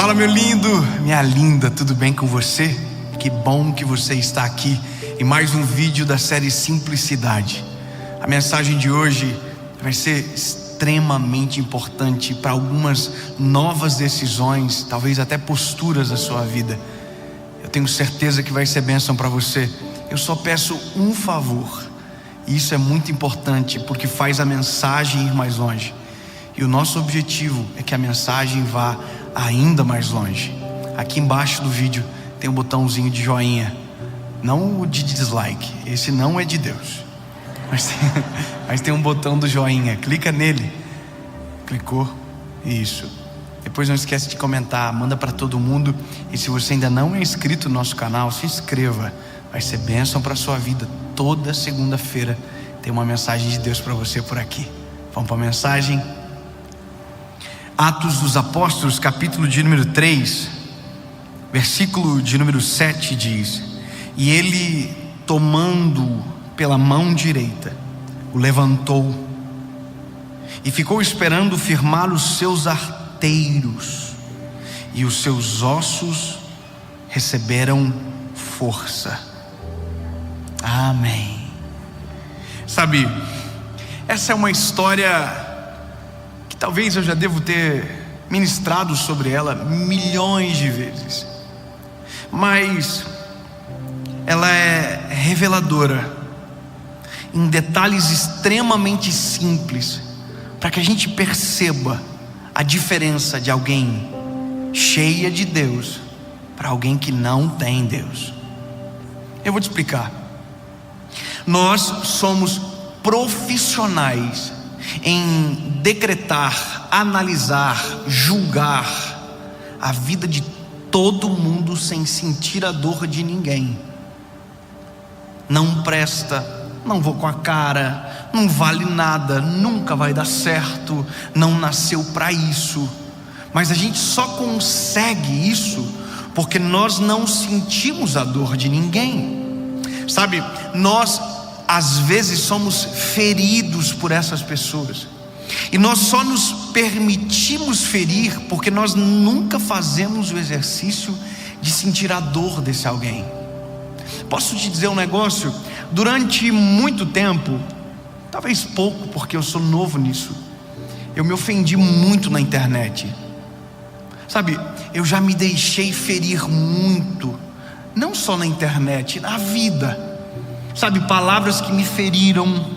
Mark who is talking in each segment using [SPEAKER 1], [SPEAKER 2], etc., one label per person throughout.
[SPEAKER 1] Fala, meu lindo, minha linda, tudo bem com você? Que bom que você está aqui em mais um vídeo da série Simplicidade. A mensagem de hoje vai ser extremamente importante para algumas novas decisões, talvez até posturas da sua vida. Eu tenho certeza que vai ser bênção para você. Eu só peço um favor, e isso é muito importante porque faz a mensagem ir mais longe. E o nosso objetivo é que a mensagem vá ainda mais longe. Aqui embaixo do vídeo tem um botãozinho de joinha, não o de dislike, esse não é de Deus, mas tem um botão do joinha, clica nele. Clicou, isso. Depois não esquece de comentar, manda para todo mundo. E se você ainda não é inscrito no nosso canal, se inscreva, vai ser bênção para a sua vida. Toda segunda-feira tem uma mensagem de Deus para você por aqui. Vamos para a mensagem? Atos dos Apóstolos, capítulo de número 3, versículo de número 7 diz: e ele, tomando pela mão direita, o levantou e ficou esperando firmar os seus arteiros, e os seus ossos receberam força. Amém. Sabe, essa é uma história que talvez eu já devo ter ministrado sobre ela milhões de vezes, mas ela é reveladora em detalhes extremamente simples, para que a gente perceba a diferença de alguém cheia de Deus para alguém que não tem Deus. Eu vou te explicar. Nós somos profissionais em decretar, analisar, julgar a vida de todo mundo sem sentir a dor de ninguém. Não presta, não vou com a cara, não vale nada, nunca vai dar certo, não nasceu para isso. Mas a gente só consegue isso porque nós não sentimos a dor de ninguém. Sabe, nós às vezes somos feridos por essas pessoas, e nós só nos permitimos ferir porque nós nunca fazemos o exercício de sentir a dor desse alguém. Posso te dizer um negócio? Durante muito tempo, talvez pouco porque eu sou novo nisso, eu me ofendi muito na internet. Sabe, eu já me deixei ferir muito, não só na internet, na vida. Sabe, palavras que me feriram,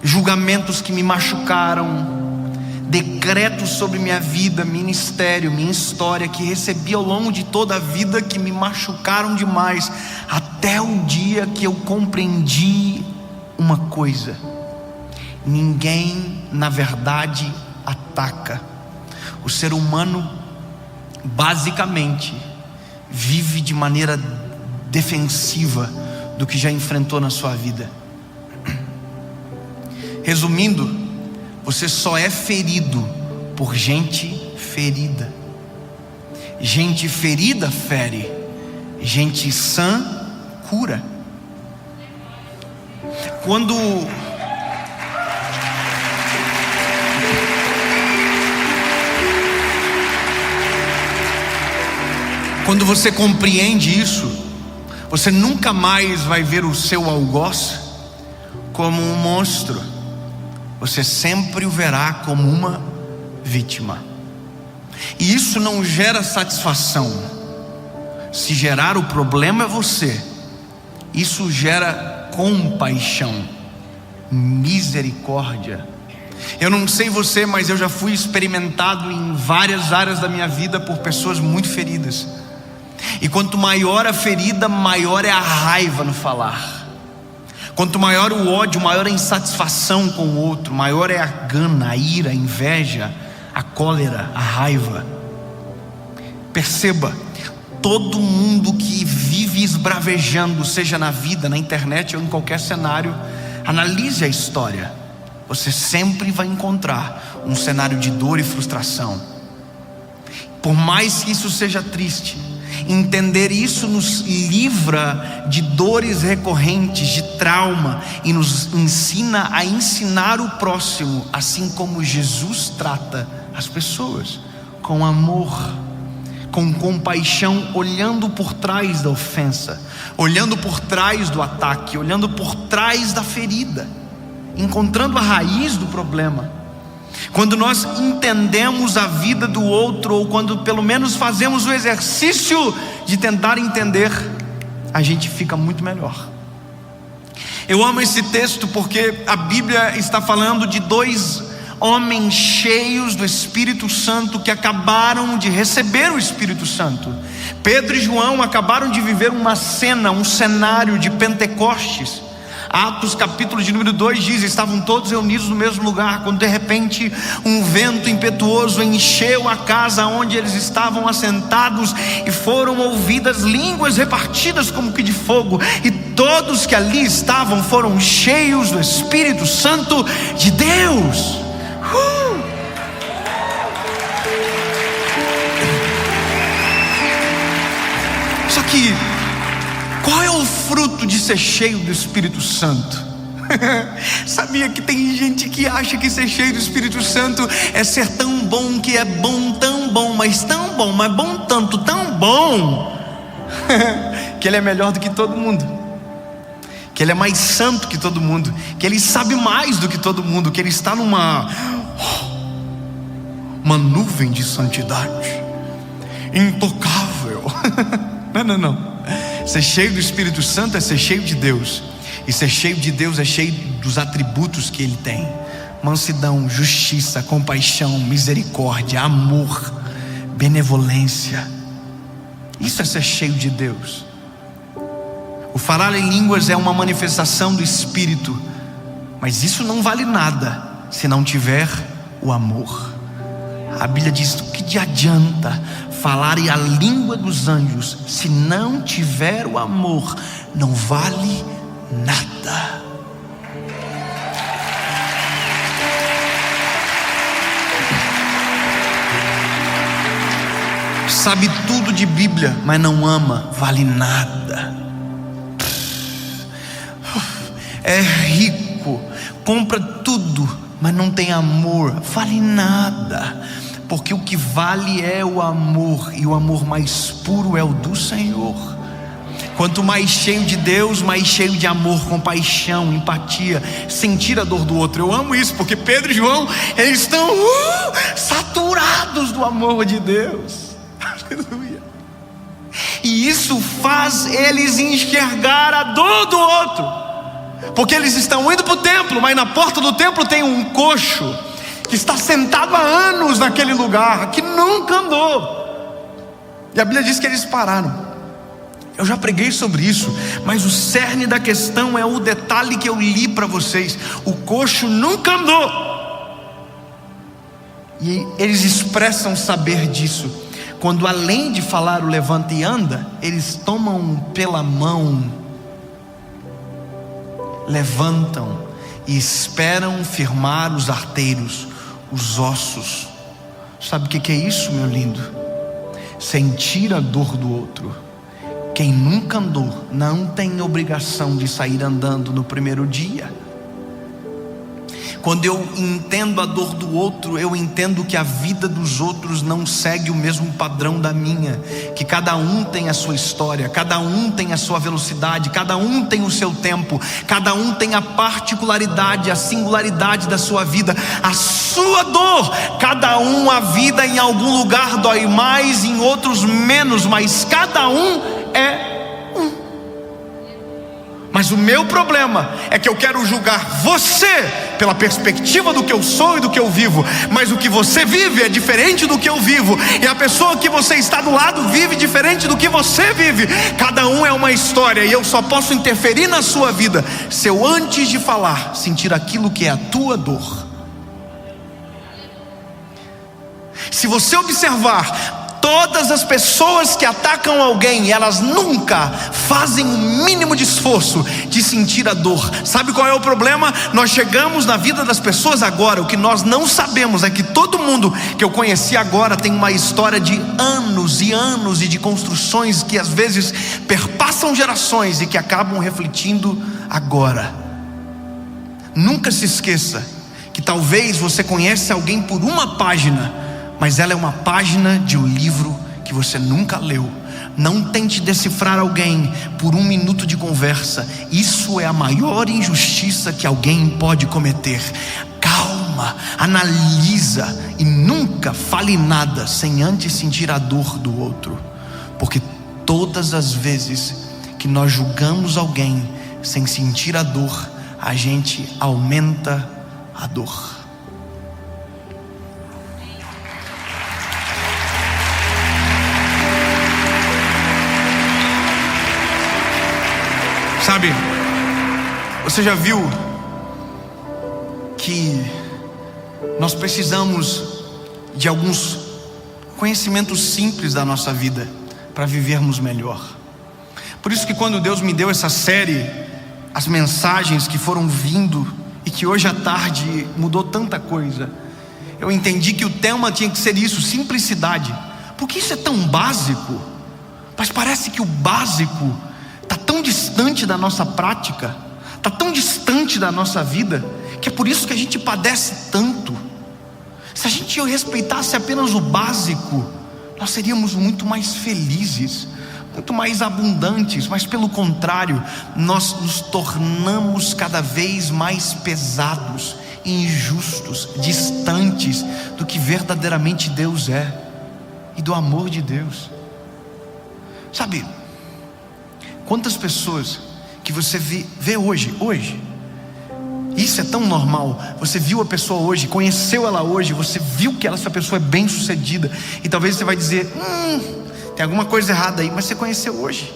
[SPEAKER 1] julgamentos que me machucaram, decretos sobre minha vida, ministério, minha história que recebi ao longo de toda a vida que me machucaram demais, até o dia que eu compreendi uma coisa: ninguém na verdade ataca. O ser humano basicamente vive de maneira defensiva do que já enfrentou na sua vida. Resumindo, você só é ferido por gente ferida. Gente ferida fere, gente sã cura. Quando você compreende isso, você nunca mais vai ver o seu algoz como um monstro. Você sempre o verá como uma vítima. E isso não gera satisfação. Se gerar o problema é você. Isso gera compaixão, misericórdia. Eu não sei você, mas eu já fui experimentado em várias áreas da minha vida por pessoas muito feridas. E quanto maior a ferida, maior é a raiva no falar. Quanto maior o ódio, maior a insatisfação com o outro, maior é a gana, a ira, a inveja, a cólera, a raiva. Perceba, todo mundo que vive esbravejando, seja na vida, na internet ou em qualquer cenário, analise a história. Você sempre vai encontrar um cenário de dor e frustração. Por mais que isso seja triste, entender isso nos livra de dores recorrentes, de trauma, e nos ensina a ensinar o próximo, assim como Jesus trata as pessoas. com amor, com compaixão, olhando por trás da ofensa, olhando por trás do ataque, olhando por trás da ferida, encontrando a raiz do problema. Quando nós entendemos a vida do outro, ou quando pelo menos fazemos o exercício de tentar entender, a gente fica muito melhor. Eu amo esse texto porque a Bíblia está falando de dois homens cheios do Espírito Santo que acabaram de receber o Espírito Santo. Pedro e João acabaram de viver uma cena, um cenário de Pentecostes. Atos capítulo de número 2 diz: estavam todos reunidos no mesmo lugar, quando de repente um vento impetuoso encheu a casa onde eles estavam assentados, e foram ouvidas línguas repartidas como que de fogo, e todos que ali estavam foram cheios do Espírito Santo de Deus. Só que qual é o fruto de ser cheio do Espírito Santo? Sabia que tem gente que acha que ser cheio do Espírito Santo é ser tão bom que é bom, tão bom, mas bom tanto, tão bom que ele é melhor do que todo mundo, que ele é mais santo que todo mundo, que ele sabe mais do que todo mundo, que ele está numa nuvem de santidade intocável. Não. Ser cheio do Espírito Santo é ser cheio de Deus, e ser cheio de Deus é cheio dos atributos que Ele tem: mansidão, justiça, compaixão, misericórdia, amor, benevolência. Isso é ser cheio de Deus. O falar em línguas é uma manifestação do Espírito, mas isso não vale nada se não tiver o amor. A Bíblia diz: o que adianta falar a língua dos anjos se não tiver o amor? Não vale nada. Sabe tudo de Bíblia, mas não ama, vale nada. É rico, compra tudo, mas não tem amor, vale nada. Porque o que vale é o amor, e o amor mais puro é o do Senhor. Quanto mais cheio de Deus, mais cheio de amor, compaixão, empatia, sentir a dor do outro. Eu amo isso, porque Pedro e João, eles estão saturados do amor de Deus. Aleluia. E isso faz eles enxergar a dor do outro, porque eles estão indo para o templo, mas na porta do templo tem um coxo que está sentado há anos naquele lugar, que nunca andou. E a Bíblia diz que eles pararam. Eu já preguei sobre isso, mas o cerne da questão é o detalhe que eu li para vocês: o coxo nunca andou. E eles expressam saber disso quando, além de falar o levanta e anda, eles tomam pela mão, levantam e esperam firmar os arteiros, os ossos. Sabe o que é isso, meu lindo? Sentir a dor do outro. Quem nunca andou não tem obrigação de sair andando no primeiro dia. Quando eu entendo a dor do outro, eu entendo que a vida dos outros não segue o mesmo padrão da minha, que cada um tem a sua história, cada um tem a sua velocidade, cada um tem o seu tempo, cada um tem a particularidade, a singularidade da sua vida, a sua dor. Cada um, a vida em algum lugar dói mais, em outros menos, mas cada um é um. Mas o meu problema é que eu quero julgar você pela perspectiva do que eu sou e do que eu vivo, mas o que você vive é diferente do que eu vivo, e a pessoa que você está do lado vive diferente do que você vive. Cada um é uma história, e eu só posso interferir na sua vida se eu, antes de falar, sentir aquilo que é a tua dor. Se você observar, todas as pessoas que atacam alguém, elas nunca fazem o mínimo de esforço de sentir a dor. Sabe qual é o problema? Nós chegamos na vida das pessoas agora. O que nós não sabemos é que todo mundo que eu conheci agora tem uma história de anos e anos, e de construções que às vezes perpassam gerações e que acabam refletindo agora. Nunca se esqueça que talvez você conhece alguém por uma página, mas ela é uma página de um livro que você nunca leu. Não tente decifrar alguém por 1 minuto de conversa. Isso é a maior injustiça que alguém pode cometer. Calma, analisa e nunca fale nada sem antes sentir a dor do outro, porque todas as vezes que nós julgamos alguém sem sentir a dor, a gente aumenta a dor. Sabe, você já viu que nós precisamos de alguns conhecimentos simples da nossa vida para vivermos melhor. Por isso que quando Deus me deu essa série, as mensagens que foram vindo e que hoje à tarde mudou tanta coisa, eu entendi que o tema tinha que ser isso, simplicidade. Porque isso é tão básico, mas parece que o básico está tão distante da nossa prática, está tão distante da nossa vida, que é por isso que a gente padece tanto. Se a gente respeitasse apenas o básico, nós seríamos muito mais felizes, muito mais abundantes. Mas pelo contrário, nós nos tornamos cada vez mais pesados, injustos, distantes do que verdadeiramente Deus é e do amor de Deus. Sabe, quantas pessoas que você vê hoje, isso é tão normal. Você viu a pessoa hoje, conheceu ela hoje, você viu que essa pessoa é bem sucedida, e talvez você vai dizer, tem alguma coisa errada aí, mas você conheceu hoje.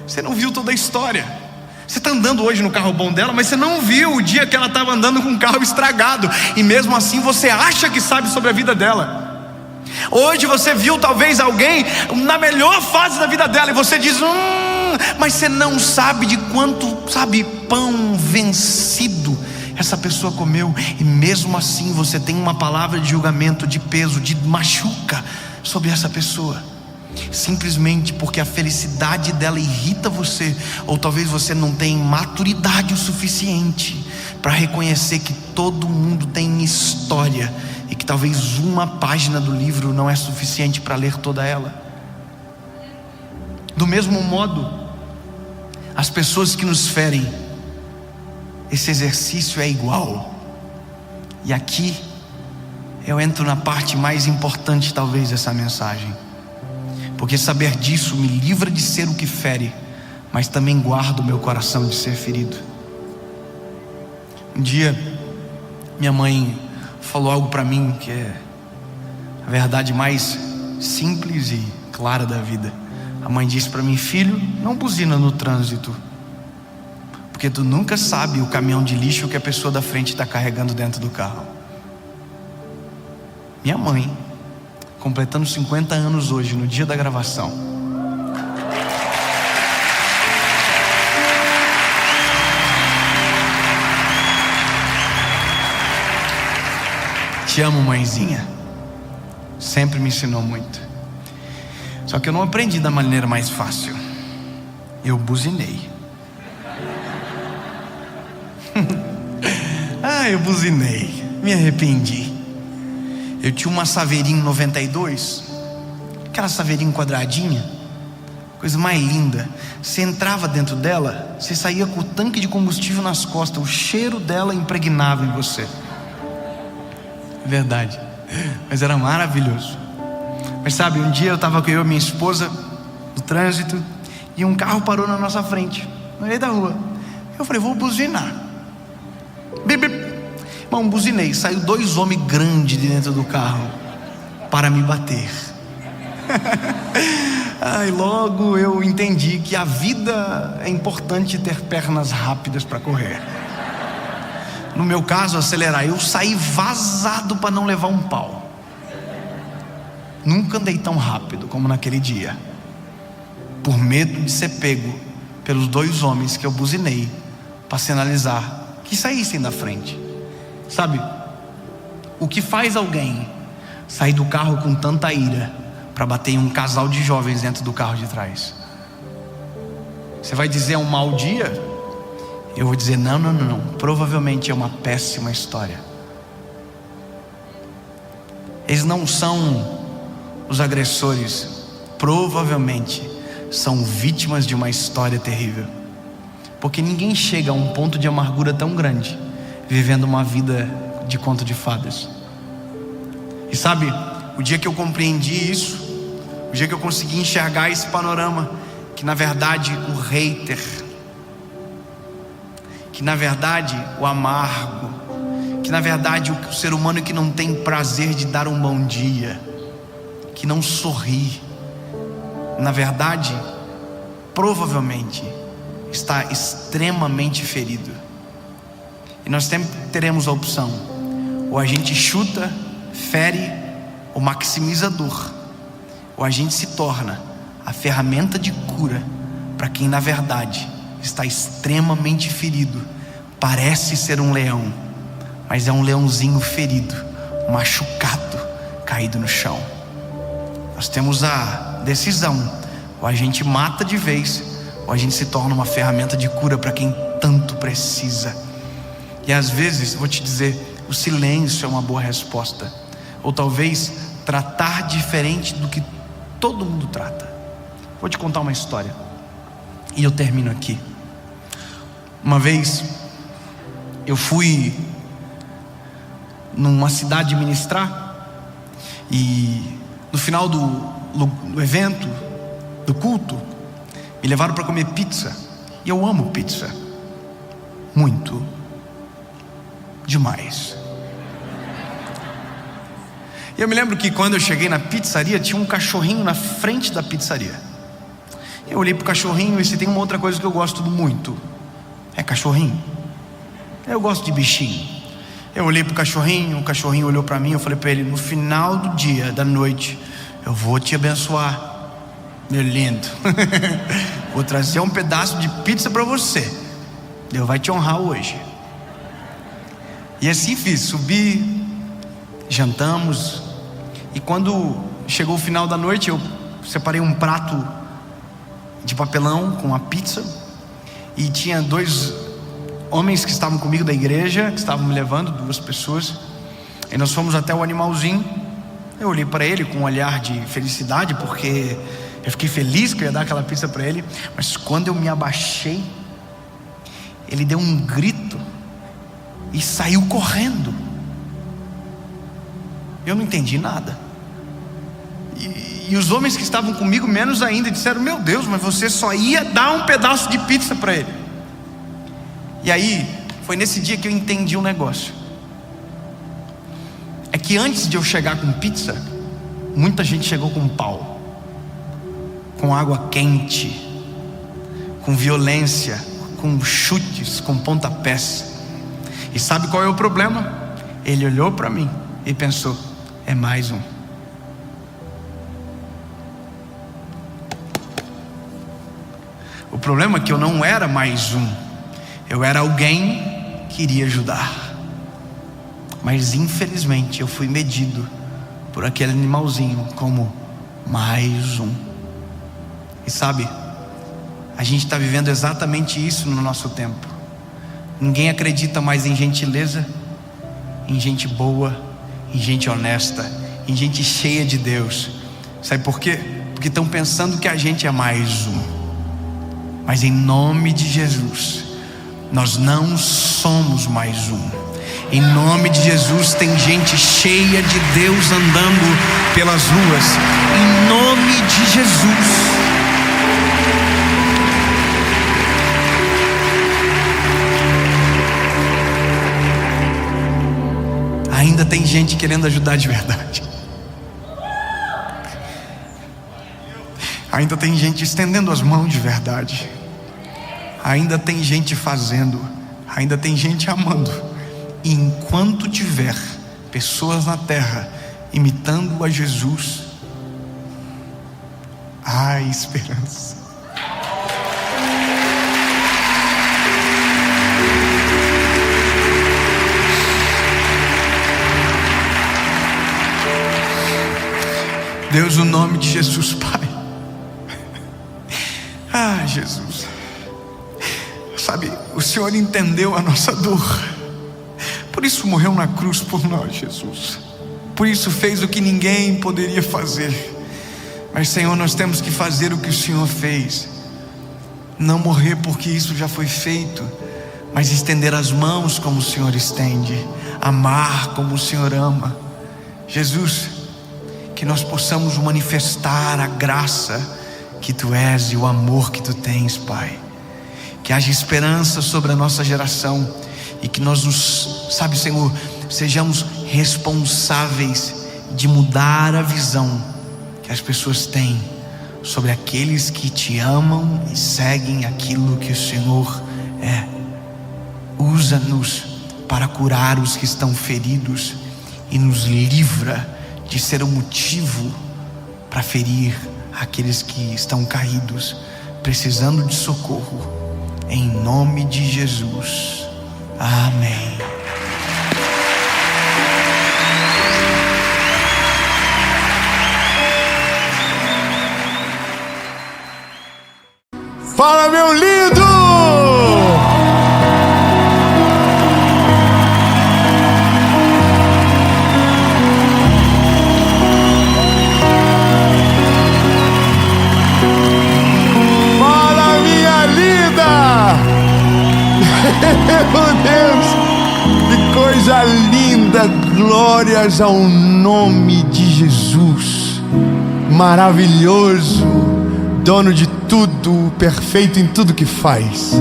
[SPEAKER 1] Você não viu toda a história. Você está andando hoje no carro bom dela, mas você não viu o dia que ela estava andando com um carro estragado, e mesmo assim você acha que sabe sobre a vida dela. Hoje você viu talvez alguém na melhor fase da vida dela, e você diz, mas você não sabe de quanto, pão vencido essa pessoa comeu, e mesmo assim você tem uma palavra de julgamento, de peso, de machuca sobre essa pessoa, simplesmente porque a felicidade dela irrita você, ou talvez você não tenha maturidade o suficiente para reconhecer que todo mundo tem história, e que talvez uma página do livro não é suficiente para ler toda ela. Do mesmo modo, as pessoas que nos ferem, esse exercício é igual. E aqui eu entro na parte mais importante talvez dessa mensagem, porque saber disso me livra de ser o que fere, mas também guarda o meu coração de ser ferido. Um dia minha mãe falou algo para mim que é a verdade mais simples e clara da vida. A mãe disse para mim, filho, não buzina no trânsito, porque tu nunca sabe o caminhão de lixo que a pessoa da frente está carregando dentro do carro. Minha mãe, completando 50 anos hoje, no dia da gravação. Te amo, mãezinha. Sempre me ensinou muito. Só que eu não aprendi da maneira mais fácil. Eu buzinei. Eu buzinei. Me arrependi. Eu tinha uma Saveirinho 92, aquela Saveirinho quadradinha, coisa mais linda. Você entrava dentro dela, você saía com o tanque de combustível nas costas, o cheiro dela impregnava em você. Verdade, mas era maravilhoso. Mas sabe, um dia eu estava com eu e minha esposa no trânsito, e um carro parou na nossa frente, no meio da rua. Eu falei, vou buzinar. Bip, bip. Irmão, buzinei, saiu 2 homens grandes de dentro do carro para me bater. Logo eu entendi que a vida é importante ter pernas rápidas para correr. No meu caso, acelerar. Eu saí vazado para não levar um pau. Nunca andei tão rápido como naquele dia, por medo de ser pego pelos 2 homens que eu buzinei para sinalizar que saíssem da frente. Sabe, o que faz alguém sair do carro com tanta ira para bater em um casal de jovens dentro do carro de trás? Você vai dizer é um mau dia? Eu vou dizer não, provavelmente é uma péssima história. Eles não são os agressores, provavelmente são vítimas de uma história terrível. Porque ninguém chega a um ponto de amargura tão grande vivendo uma vida de conto de fadas. E sabe, o dia que eu compreendi isso, o dia que eu consegui enxergar esse panorama, que na verdade o hater, que na verdade o amargo, que na verdade o ser humano que não tem prazer de dar um bom dia, que não sorri, na verdade, provavelmente está extremamente ferido. E nós sempre teremos a opção: ou a gente chuta, fere ou maximiza a dor, ou a gente se torna a ferramenta de cura para quem na verdade está extremamente ferido. Parece ser um leão, mas é um leãozinho ferido, machucado, caído no chão. Nós temos a decisão: ou a gente mata de vez, ou a gente se torna uma ferramenta de cura para quem tanto precisa. E às vezes, vou te dizer, o silêncio é uma boa resposta. Ou talvez tratar diferente do que todo mundo trata. Vou te contar uma história e eu termino aqui. Uma vez eu fui numa cidade ministrar, e no final do evento, do culto, me levaram para comer pizza. E eu amo pizza muito, demais. E eu me lembro que quando eu cheguei na pizzaria, tinha um cachorrinho na frente da pizzaria. Eu olhei pro cachorrinho, e se tem uma outra coisa que eu gosto muito, é cachorrinho. Eu gosto de bichinho. Eu olhei pro cachorrinho, o cachorrinho olhou para mim, eu falei para ele: no final do dia, da noite, eu vou te abençoar, meu lindo. Vou trazer um pedaço de pizza para você. Deus vai te honrar hoje. E assim fiz, subi, jantamos. E quando chegou o final da noite, eu separei um prato de papelão com a pizza. E tinha 2 homens que estavam comigo da igreja, que estavam me levando, 2 pessoas. E nós fomos até o animalzinho. Eu olhei para ele com um olhar de felicidade, porque eu fiquei feliz que eu ia dar aquela pizza para ele. Mas quando eu me abaixei, ele deu um grito e saiu correndo. Eu não entendi nada. E os homens que estavam comigo menos ainda, disseram: meu Deus, mas você só ia dar um pedaço de pizza para ele. E aí, foi nesse dia que eu entendi um negócio. É que antes de eu chegar com pizza, muita gente chegou com pau, com água quente, com violência, com chutes, com pontapés. E sabe qual é o problema? Ele olhou para mim e pensou: é mais um. O problema é que eu não era mais um. Eu era alguém que iria ajudar. Mas infelizmente eu fui medido por aquele animalzinho como mais um. E sabe, a gente está vivendo exatamente isso no nosso tempo. Ninguém acredita mais em gentileza, em gente boa, em gente honesta, em gente cheia de Deus. Sabe por quê? Porque estão pensando que a gente é mais um. Mas em nome de Jesus, nós não somos mais um. Em nome de Jesus, tem gente cheia de Deus andando pelas ruas. Em nome de Jesus. Ainda tem gente querendo ajudar de verdade. Ainda tem gente estendendo as mãos de verdade. Ainda tem gente fazendo. Ainda tem gente amando. E enquanto tiver pessoas na terra imitando a Jesus, há esperança. Deus, no nome de Jesus, Pai. Ah, Jesus. Sabe, o Senhor entendeu a nossa dor. Por isso morreu na cruz por nós, Jesus. por isso fez o que ninguém poderia fazer. Mas, Senhor, nós temos que fazer o que o Senhor fez. Não morrer porque isso já foi feito, mas estender as mãos como o Senhor estende, amar como o Senhor ama. Jesus, que nós possamos manifestar a graça que Tu és e o amor que Tu tens, Pai. Que haja esperança sobre a nossa geração e que nós sabe, Senhor, sejamos responsáveis de mudar a visão que as pessoas têm sobre aqueles que Te amam e seguem aquilo que o Senhor é. Usa-nos para curar os que estão feridos e nos livra de ser um motivo para ferir aqueles que estão caídos, precisando de socorro. Em nome de Jesus. Amém.
[SPEAKER 2] Fala, meu lindo! Fala, minha linda! Meu Deus! Que coisa linda! Glórias ao nome de Jesus! Maravilhoso! Dono de tudo, perfeito em tudo que faz.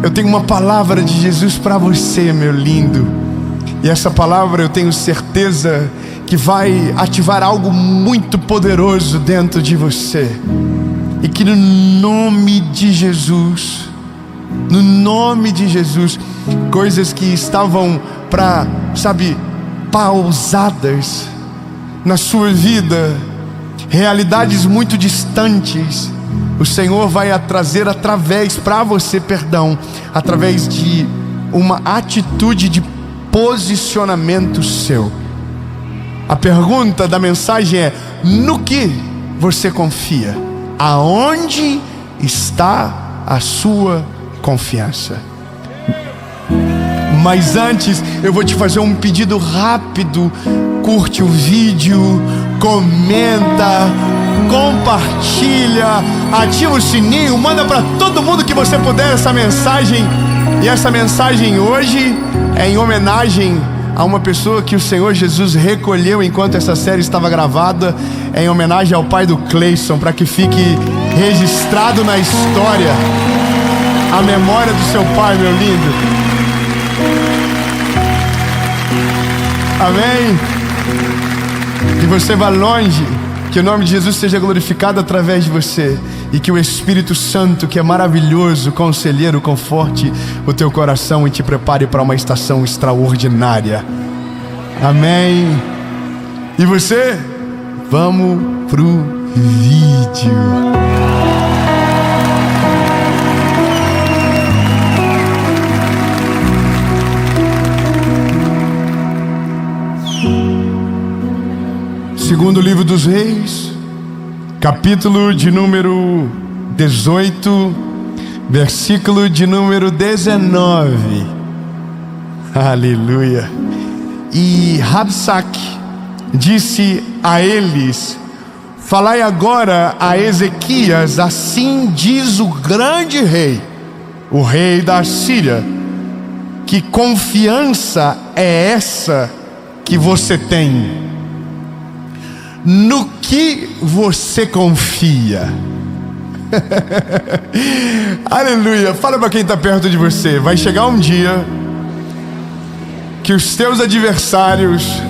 [SPEAKER 2] Eu tenho uma palavra de Jesus para você, meu lindo. E essa palavra eu tenho certeza que vai ativar algo muito poderoso dentro de você. E que no nome de Jesus, coisas que estavam pausadas na sua vida, realidades muito distantes, o Senhor vai trazer através de uma atitude de posicionamento seu. A pergunta da mensagem é: no que você confia? Aonde está a sua confiança? Mas antes, eu vou te fazer um pedido rápido. Curte o vídeo, comenta, compartilha, ativa o sininho, manda para todo mundo que você puder essa mensagem. E essa mensagem hoje é em homenagem a uma pessoa que o Senhor Jesus recolheu enquanto essa série estava gravada. É em homenagem ao pai do Cleison, para que fique registrado na história a memória do seu pai, meu lindo. Amém? Que você vá longe, que o nome de Jesus seja glorificado através de você, e que o Espírito Santo, que é maravilhoso, conselheiro, conforte o teu coração e te prepare para uma estação extraordinária. Amém? E você? Vamos pro vídeo. Segundo livro dos Reis, capítulo de número 18, versículo de número 19. Aleluia. E Rabsaque disse a eles: falai agora a Ezequias, assim diz o grande rei, o rei da Síria, que confiança é essa que você tem? No que você confia? Aleluia. Fala para quem está perto de você: vai chegar um dia que os teus adversários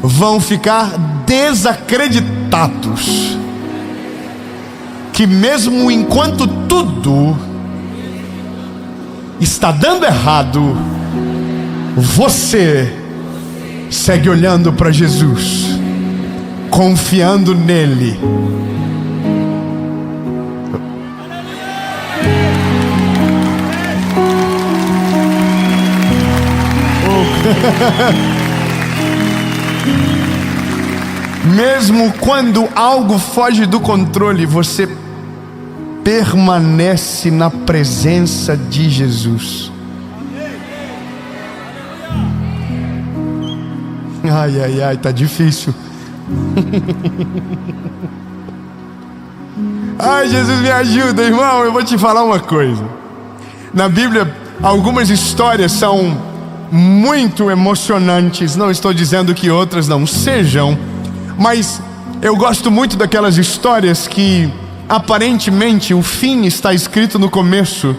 [SPEAKER 2] vão ficar desacreditados, que mesmo enquanto tudo está dando errado, você segue olhando para Jesus, confiando nele. Mesmo quando algo foge do controle, você permanece na presença de Jesus. Ai, ai, ai, tá difícil. Ai, Jesus, me ajuda, irmão. Eu vou te falar uma coisa. Na Bíblia, algumas histórias são muito emocionantes. Não estou dizendo que outras não sejam, mas eu gosto muito daquelas histórias que aparentemente o fim está escrito no começo,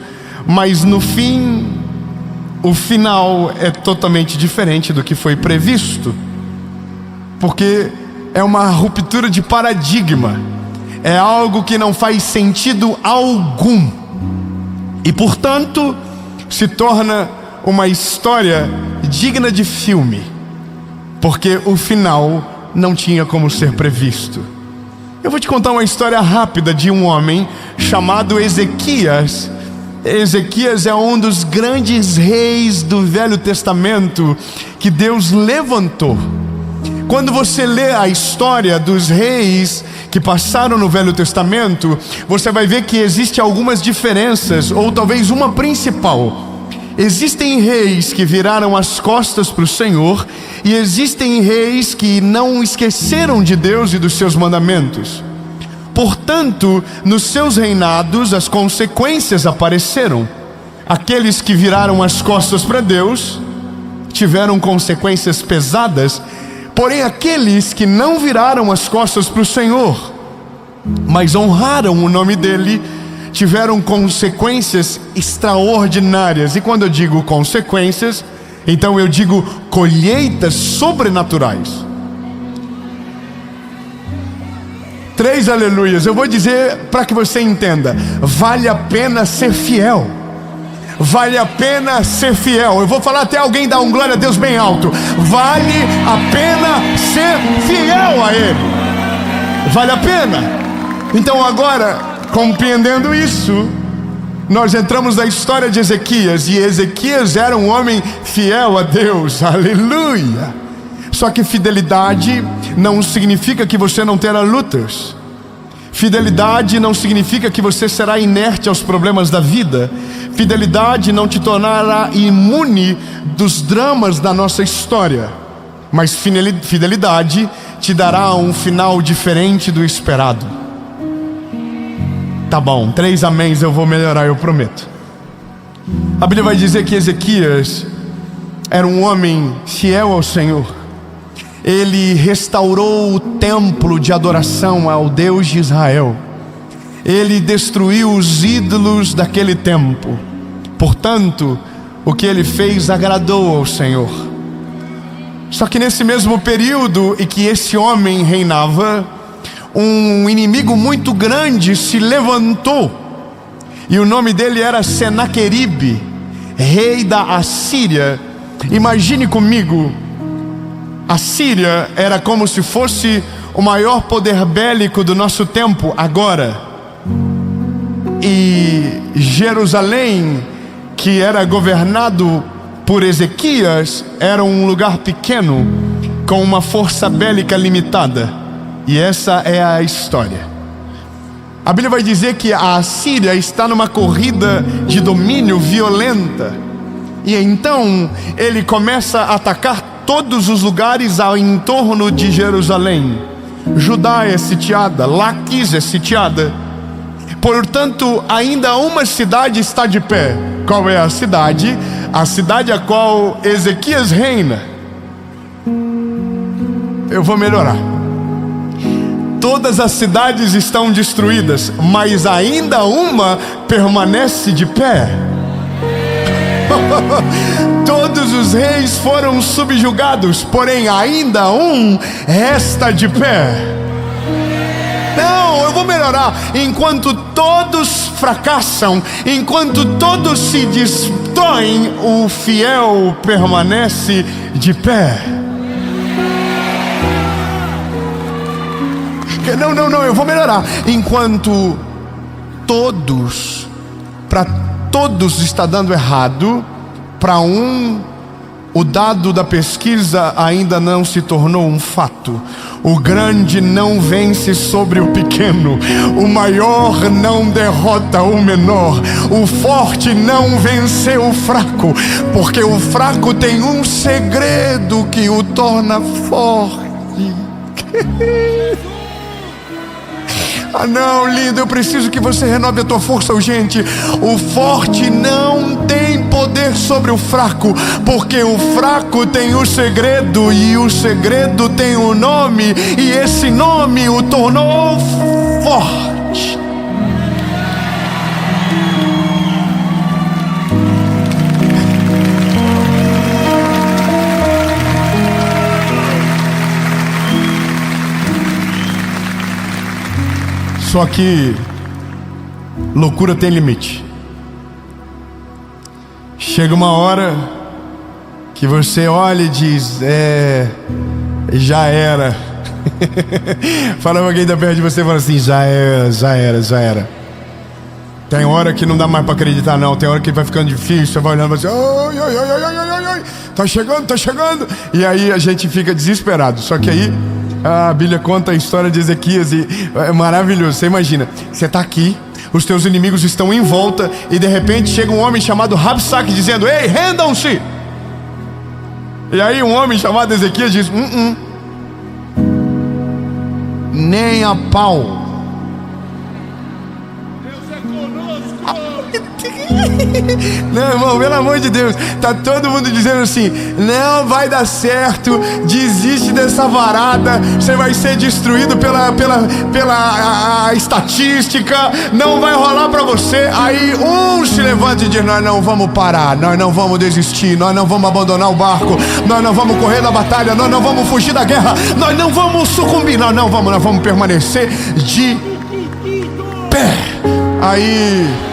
[SPEAKER 2] mas no fim, o final é totalmente diferente do que foi previsto, porque é uma ruptura de paradigma, é algo que não faz sentido algum, e portanto se torna uma história digna de filme, porque o final não tinha como ser previsto. Eu vou te contar uma história rápida de um homem chamado Ezequias. Ezequias é um dos grandes reis do Velho Testamento que Deus levantou. Quando você lê a história dos reis que passaram no Velho Testamento, você vai ver que existem algumas diferenças, ou talvez uma principal. Existem reis que viraram as costas para o Senhor, e existem reis que não esqueceram de Deus e dos seus mandamentos. Portanto, nos seus reinados as consequências apareceram. Aqueles que viraram as costas para Deus tiveram consequências pesadas, porém aqueles que não viraram as costas para o Senhor, mas honraram o nome dele, tiveram consequências extraordinárias. E quando eu digo consequências, então eu digo colheitas sobrenaturais. 3 aleluias. Eu vou dizer para que você entenda: vale a pena ser fiel. Vale a pena ser fiel. Eu vou falar até alguém dar um glória a Deus bem alto. Vale a pena ser fiel a Ele. Vale a pena. Então agora, compreendendo isso, nós entramos na história de Ezequias. E Ezequias era um homem fiel a Deus, aleluia. Só que fidelidade não significa que você não terá lutas. Fidelidade não significa que você será inerte aos problemas da vida. Fidelidade não te tornará imune dos dramas da nossa história. Mas fidelidade te dará um final diferente do esperado. Tá bom, 3 améns, eu vou melhorar, eu prometo. A Bíblia vai dizer que Ezequias era um homem fiel ao Senhor. Ele restaurou o templo de adoração ao Deus de Israel. Ele destruiu os ídolos daquele tempo. Portanto, o que ele fez agradou ao Senhor. Só que nesse mesmo período em que esse homem reinava, um inimigo muito grande se levantou, e o nome dele era Senaqueribe, rei da Assíria. Imagine comigo, a Síria era como se fosse o maior poder bélico do nosso tempo agora, e Jerusalém, que era governado por Ezequias, era um lugar pequeno com uma força bélica limitada. E essa é a história. A Bíblia vai dizer que a Assíria está numa corrida de domínio violenta. E então ele começa a atacar todos os lugares ao entorno de Jerusalém. Judá é sitiada, Laquis é sitiada. Portanto, ainda uma cidade está de pé. Qual é a cidade? A cidade a qual Ezequias reina. Eu vou melhorar. Todas as cidades estão destruídas, mas ainda uma permanece de pé. Todos os reis foram subjugados, porém ainda um resta de pé. Não, eu vou melhorar. Enquanto todos fracassam, enquanto todos se destroem, o fiel permanece de pé. Não, eu vou melhorar. Enquanto para todos está dando errado, para um o dado da pesquisa ainda não se tornou um fato. O grande não vence sobre o pequeno, o maior não derrota o menor, o forte não venceu o fraco, porque o fraco tem um segredo que o torna forte. Ah não, lindo, eu preciso que você renove a tua força urgente. O forte não tem poder sobre o fraco, porque o fraco tem o segredo, e o segredo tem o nome, e esse nome o tornou forte. Só que loucura tem limite. Chega uma hora que você olha e diz: já era. Fala pra quem tá perto de você e fala assim: já era. Tem hora que não dá mais pra acreditar não. Tem hora que vai ficando difícil. Você vai olhando e vai assim: ai, tá chegando. E aí a gente fica desesperado. Só que aí a Bíblia conta a história de Ezequias e é maravilhoso. Você imagina, você está aqui, os teus inimigos estão em volta, e de repente chega um homem chamado Rabsaque dizendo: ei, rendam-se. E aí um homem chamado Ezequias diz: nem a pau. Não, irmão, pelo amor de Deus, tá todo mundo dizendo assim: não vai dar certo, desiste dessa varada, você vai ser destruído pela estatística, não vai rolar pra você. Aí um se levanta e diz: nós não vamos parar, nós não vamos desistir, nós não vamos abandonar o barco, nós não vamos correr da batalha, nós não vamos fugir da guerra, nós não vamos sucumbir, nós vamos permanecer de pé. Aí,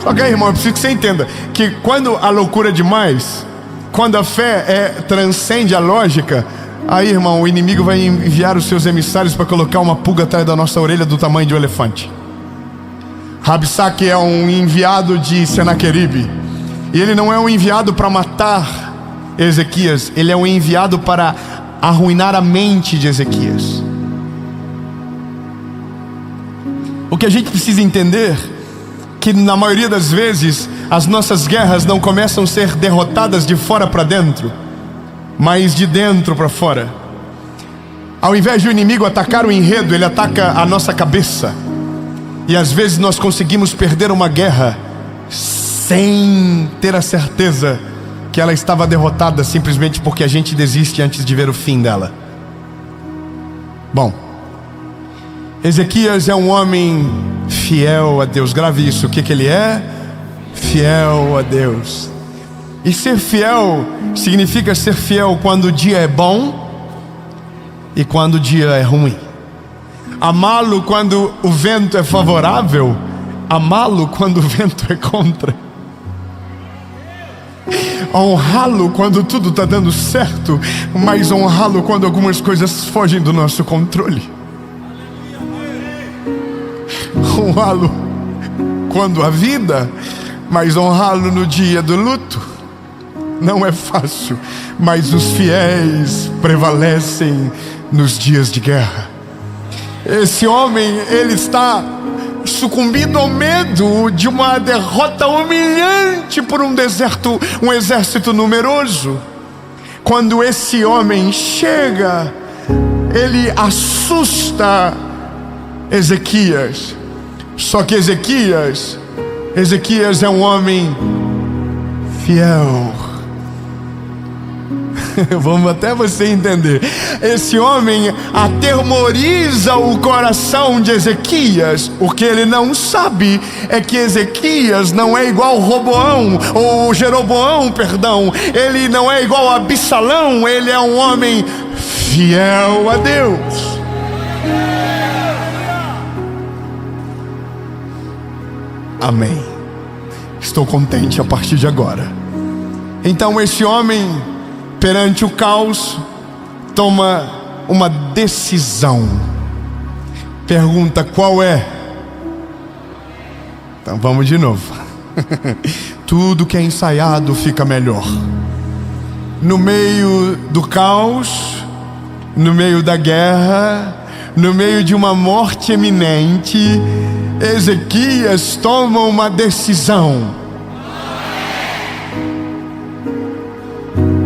[SPEAKER 2] só que aí, irmão, eu preciso que você entenda que quando a loucura é demais, quando a fé transcende a lógica, aí, irmão, o inimigo vai enviar os seus emissários para colocar uma pulga atrás da nossa orelha do tamanho de um elefante. Rabsaque é um enviado de Senaqueribe, e ele não é um enviado para matar Ezequias, ele é um enviado para arruinar a mente de Ezequias. O que a gente precisa entender que na maioria das vezes as nossas guerras não começam a ser derrotadas de fora para dentro, mas de dentro para fora. Ao invés de o inimigo atacar o enredo, ele ataca a nossa cabeça. E às vezes nós conseguimos perder uma guerra sem ter a certeza que ela estava derrotada, simplesmente porque a gente desiste antes de ver o fim dela. Bom, Ezequias é um homem fiel a Deus. Grave isso. O que ele é? Fiel a Deus. E ser fiel significa ser fiel quando o dia é bom e quando o dia é ruim. Amá-lo quando o vento é favorável, amá-lo quando o vento é contra. Honrá-lo quando tudo está dando certo, mas honrá-lo quando algumas coisas fogem do nosso controle. Honrá-lo quando a vida, mas honrá-lo no dia do luto. Não é fácil, mas os fiéis prevalecem nos dias de guerra. Esse homem, ele está sucumbindo ao medo de uma derrota humilhante por um exército numeroso. Quando esse homem chega, ele assusta Ezequias. Só que Ezequias é um homem fiel. Vamos até você entender. Esse homem atemoriza o coração de Ezequias. O que ele não sabe é que Ezequias não é igual Jeroboão, perdão. Ele não é igual a Absalão. Ele é um homem fiel a Deus. Amém. Estou contente a partir de agora. Então esse homem, perante o caos, toma uma decisão. Pergunta: qual é? Então vamos de novo. Tudo que é ensaiado fica melhor. no meio do caos, no meio da guerra, no meio de uma morte iminente, Ezequias toma uma decisão.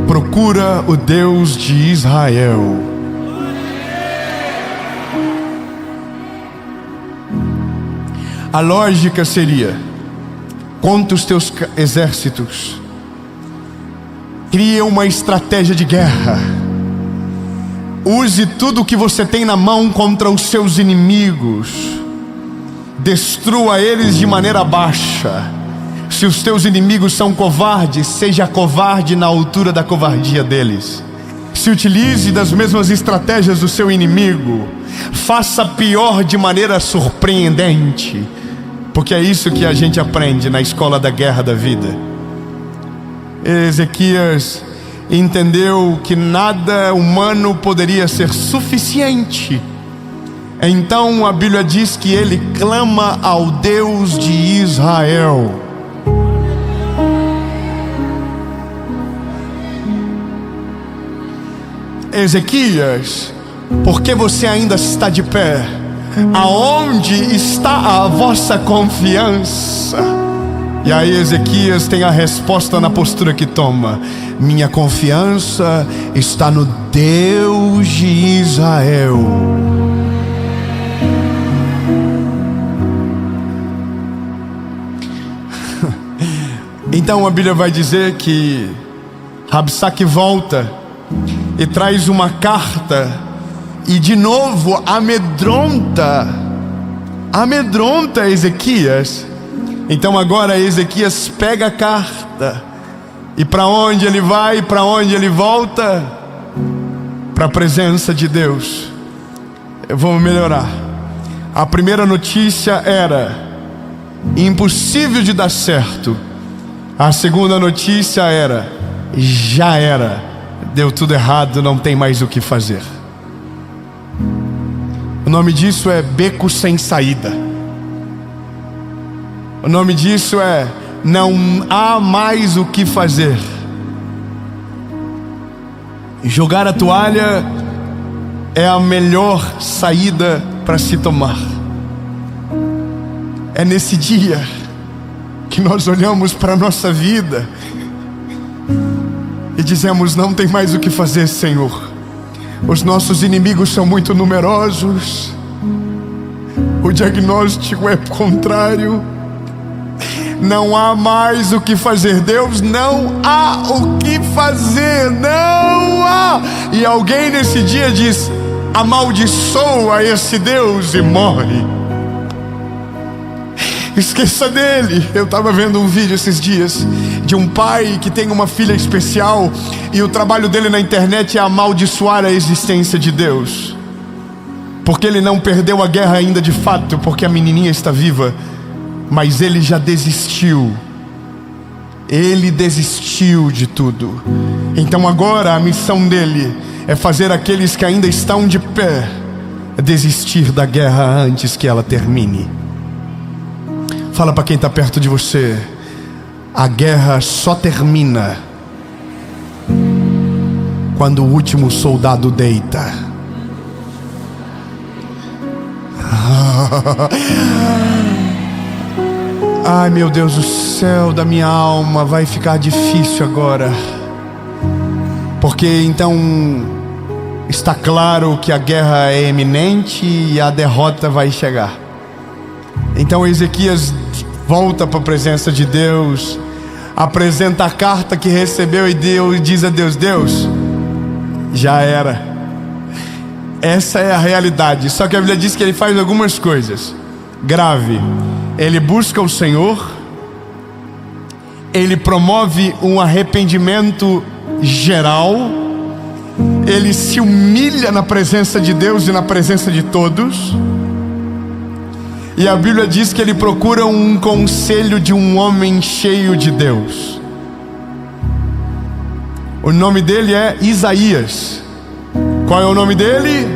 [SPEAKER 2] Procura o Deus de Israel. A lógica seria: conta os teus exércitos, cria uma estratégia de guerra, use tudo o que você tem na mão contra os seus inimigos, destrua eles de maneira baixa. Se os teus inimigos são covardes, seja covarde na altura da covardia deles. Se utilize das mesmas estratégias do seu inimigo, faça pior de maneira surpreendente, porque é isso que a gente aprende na escola da guerra da vida. Ezequias entendeu que nada humano poderia ser suficiente. Então a Bíblia diz que ele clama ao Deus de Israel. Ezequias, por que você ainda está de pé? Aonde está a vossa confiança? E aí Ezequias tem a resposta na postura que toma: minha confiança está no Deus de Israel. Então a Bíblia vai dizer que Rabsaque volta e traz uma carta, e de novo amedronta Ezequias. Então agora Ezequias pega a carta, e para onde ele vai, para onde ele volta? Para a presença de Deus. Eu vou melhorar. A primeira notícia era impossível de dar certo. A segunda notícia era: já era, deu tudo errado, não tem mais o que fazer. O nome disso é beco sem saída. O nome disso é: não há mais o que fazer. Jogar a toalha é a melhor saída para se tomar. É nesse dia que nós olhamos para a nossa vida e dizemos: não tem mais o que fazer, Senhor. Os nossos inimigos são muito numerosos, o diagnóstico é contrário, não há mais o que fazer. Deus, não há o que fazer, não há. E alguém nesse dia diz: amaldiçoa esse Deus e morre. Esqueça dele. Eu estava vendo um vídeo esses dias de um pai que tem uma filha especial, e o trabalho dele na internet é amaldiçoar a existência de Deus, porque ele não perdeu a guerra ainda de fato, porque a menininha está viva, mas ele já desistiu. Ele desistiu de tudo. Então agora a missão dele é fazer aqueles que ainda estão de pé desistir da guerra antes que ela termine. Fala para quem está perto de você: a guerra só termina quando o último soldado deita. Ai, meu Deus do céu da minha alma, vai ficar difícil agora, porque então está claro que a guerra é iminente e a derrota vai chegar. Então Ezequias volta para a presença de Deus, apresenta a carta que recebeu, e Deus diz a Deus: Deus, já era. Essa é a realidade. Só que a Bíblia diz que ele faz algumas coisas grave. Ele busca o Senhor, ele promove um arrependimento geral, ele se humilha na presença de Deus e na presença de todos. E a Bíblia diz que ele procura um conselho de um homem cheio de Deus. O nome dele é Isaías. Qual é o nome dele?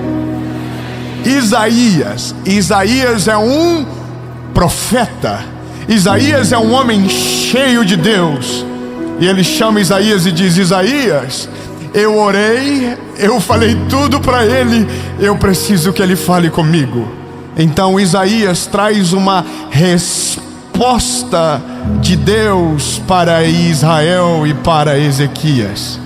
[SPEAKER 2] Isaías. Isaías é um profeta. Isaías é um homem cheio de Deus. E ele chama Isaías e diz: Isaías, eu orei, eu falei tudo para ele, eu preciso que ele fale comigo. Então Isaías traz uma resposta de Deus para Israel e para Ezequias.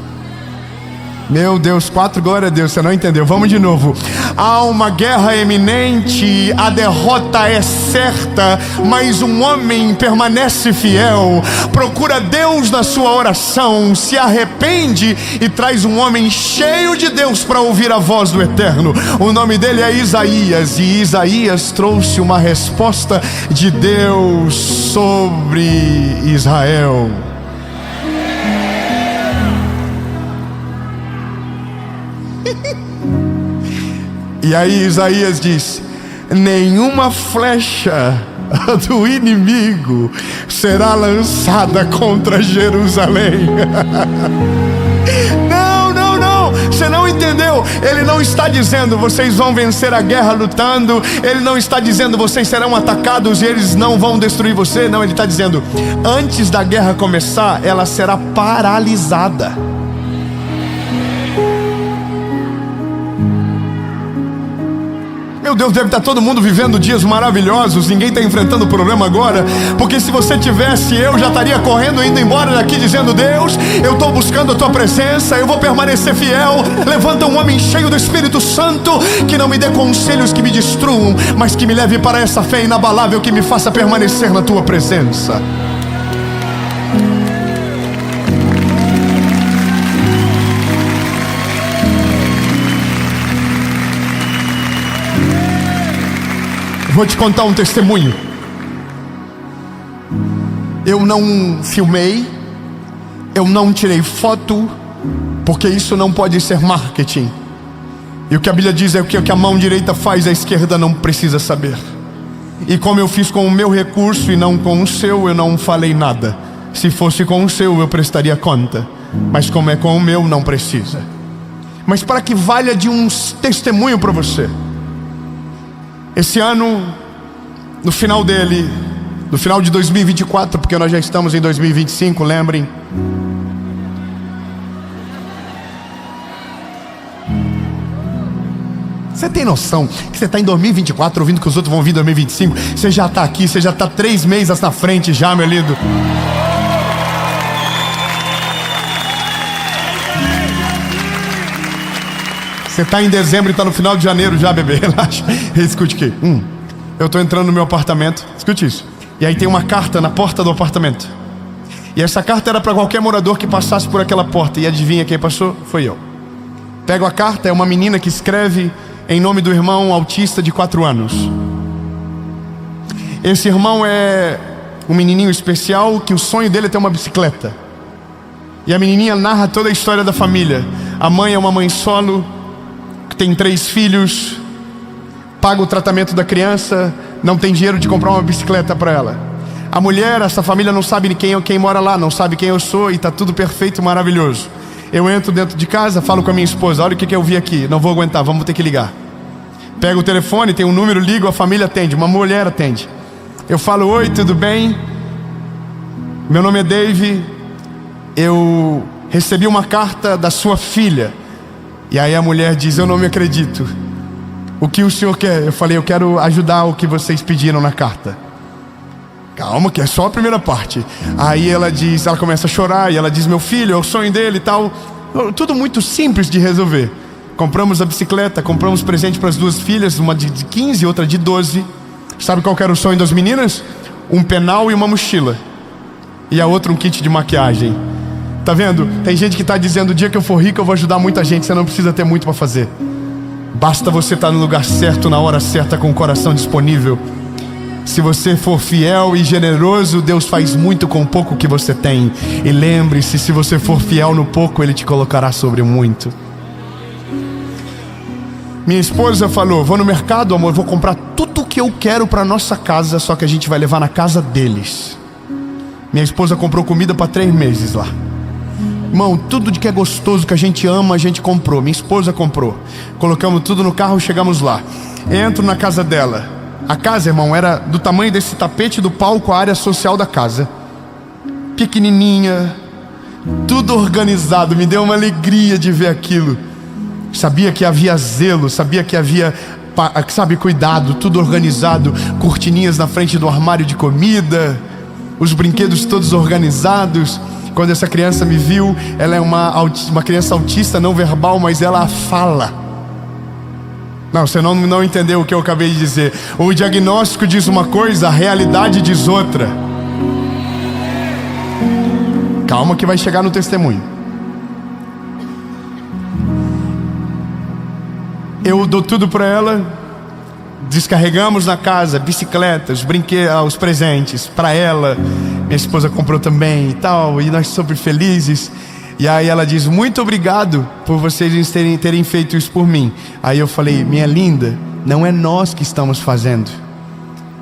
[SPEAKER 2] Meu Deus, 4, glória a Deus, você não entendeu, vamos de novo. Há uma guerra eminente, a derrota é certa, mas um homem permanece fiel, procura Deus na sua oração, se arrepende e traz um homem cheio de Deus para ouvir a voz do Eterno. O nome dele é Isaías, e Isaías trouxe uma resposta de Deus sobre Israel. E aí Isaías diz: nenhuma flecha do inimigo será lançada contra Jerusalém. Não, você não entendeu. Ele não está dizendo vocês vão vencer a guerra lutando. Ele não está dizendo vocês serão atacados e eles não vão destruir você. Não, ele está dizendo antes da guerra começar, ela será paralisada. Meu Deus, deve estar todo mundo vivendo dias maravilhosos, ninguém está enfrentando problema agora, porque se você tivesse, eu já estaria correndo, indo embora daqui dizendo: Deus, eu estou buscando a tua presença, eu vou permanecer fiel. Levanta um homem cheio do Espírito Santo, que não me dê conselhos que me destruam, mas que me leve para essa fé inabalável, que me faça permanecer na tua presença. Vou te contar um testemunho. Eu não filmei, eu não tirei foto, porque isso não pode ser marketing. E o que a Bíblia diz é que o que a mão direita faz, a esquerda não precisa saber. E como eu fiz com o meu recurso e não com o seu, eu não falei nada. Se fosse com o seu, eu prestaria conta, mas como é com o meu, não precisa. Mas para que valha de um testemunho para você, esse ano, no final dele, no final de 2024, porque nós já estamos em 2025, lembrem. Você tem noção que você está em 2024 ouvindo que os outros vão vir em 2025? Você já está aqui, você já está 3 meses na frente já, meu lindo. Você está em dezembro e está no final de janeiro já, bebê, relaxa. Escute aqui. Eu estou entrando no meu apartamento, escute isso. E aí tem uma carta na porta do apartamento. E essa carta era para qualquer morador que passasse por aquela porta. E adivinha quem passou? Foi eu. Pego a carta, é uma menina que escreve em nome do irmão autista de 4 anos. Esse irmão é um menininho especial que o sonho dele é ter uma bicicleta. E a menininha narra toda a história da família. A mãe é uma mãe solo, tem 3 filhos, paga o tratamento da criança, não tem dinheiro de comprar uma bicicleta para ela. A mulher, essa família não sabe quem mora lá, não sabe quem eu sou, e está tudo perfeito, maravilhoso. Eu entro dentro de casa, falo com a minha esposa: olha o que eu vi aqui, não vou aguentar, vamos ter que ligar. Pego o telefone, tem um número, ligo, a família atende, uma mulher atende. Eu falo: oi, tudo bem? Meu nome é Dave, eu recebi uma carta da sua filha. E aí a mulher diz: eu não me acredito. O que o senhor quer? Eu falei: eu quero ajudar o que vocês pediram na carta. Calma, que é só a primeira parte. Aí ela começa a chorar e ela diz: meu filho, é o sonho dele e tal. Tudo muito simples de resolver. Compramos a bicicleta, compramos presente para as 2 filhas, uma de 15 e outra de 12. Sabe qual que era o sonho das meninas? Um penal e uma mochila. E a outra um kit de maquiagem. Tá vendo? Tem gente que está dizendo: o dia que eu for rico eu vou ajudar muita gente. Você não precisa ter muito para fazer. Basta você estar no lugar certo, na hora certa, com o coração disponível. Se você for fiel e generoso, Deus faz muito com o pouco que você tem. E lembre-se, se você for fiel no pouco, Ele te colocará sobre o muito. Minha esposa falou: vou no mercado, amor, vou comprar tudo o que eu quero para nossa casa, só que a gente vai levar na casa deles. Minha esposa comprou comida para 3 meses lá. Irmão, tudo de que é gostoso, que a gente ama, a gente comprou. Minha esposa comprou. Colocamos tudo no carro, chegamos lá. Entro na casa dela. A casa, irmão, era do tamanho desse tapete do palco, a área social da casa. Pequenininha, tudo organizado. Me deu uma alegria de ver aquilo. Sabia que havia zelo, sabia que havia, sabe, cuidado, tudo organizado. Cortininhas na frente do armário de comida, os brinquedos todos organizados. Quando essa criança me viu, ela é uma criança autista não verbal, mas ela fala. Não, você não entendeu o que eu acabei de dizer. O diagnóstico diz uma coisa, a realidade diz outra. Calma que vai chegar no testemunho. Eu dou tudo para ela. Descarregamos na casa bicicletas, brinquedos, os presentes para ela. Minha esposa comprou também e tal, e nós super felizes. E aí ela diz: muito obrigado por vocês terem feito isso por mim. Aí eu falei: minha linda, não é nós que estamos fazendo.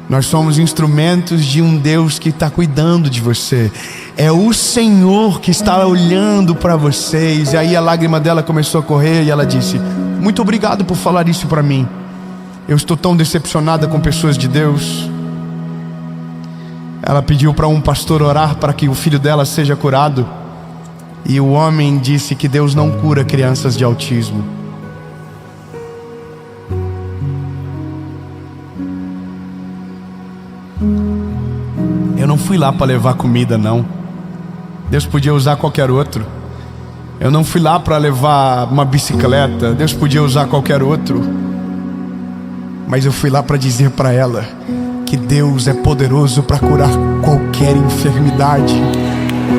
[SPEAKER 2] Nós somos instrumentos de um Deus que está cuidando de você. É o Senhor que está olhando para vocês. E aí a lágrima dela começou a correr e ela disse: muito obrigado por falar isso para mim. Eu estou tão decepcionada com pessoas de Deus. Ela pediu para um pastor orar para que o filho dela seja curado. E o homem disse que Deus não cura crianças de autismo. Eu não fui lá para levar comida, não. Deus podia usar qualquer outro. Eu não fui lá para levar uma bicicleta. Deus podia usar qualquer outro. Mas eu fui lá para dizer para ela que Deus é poderoso para curar qualquer enfermidade.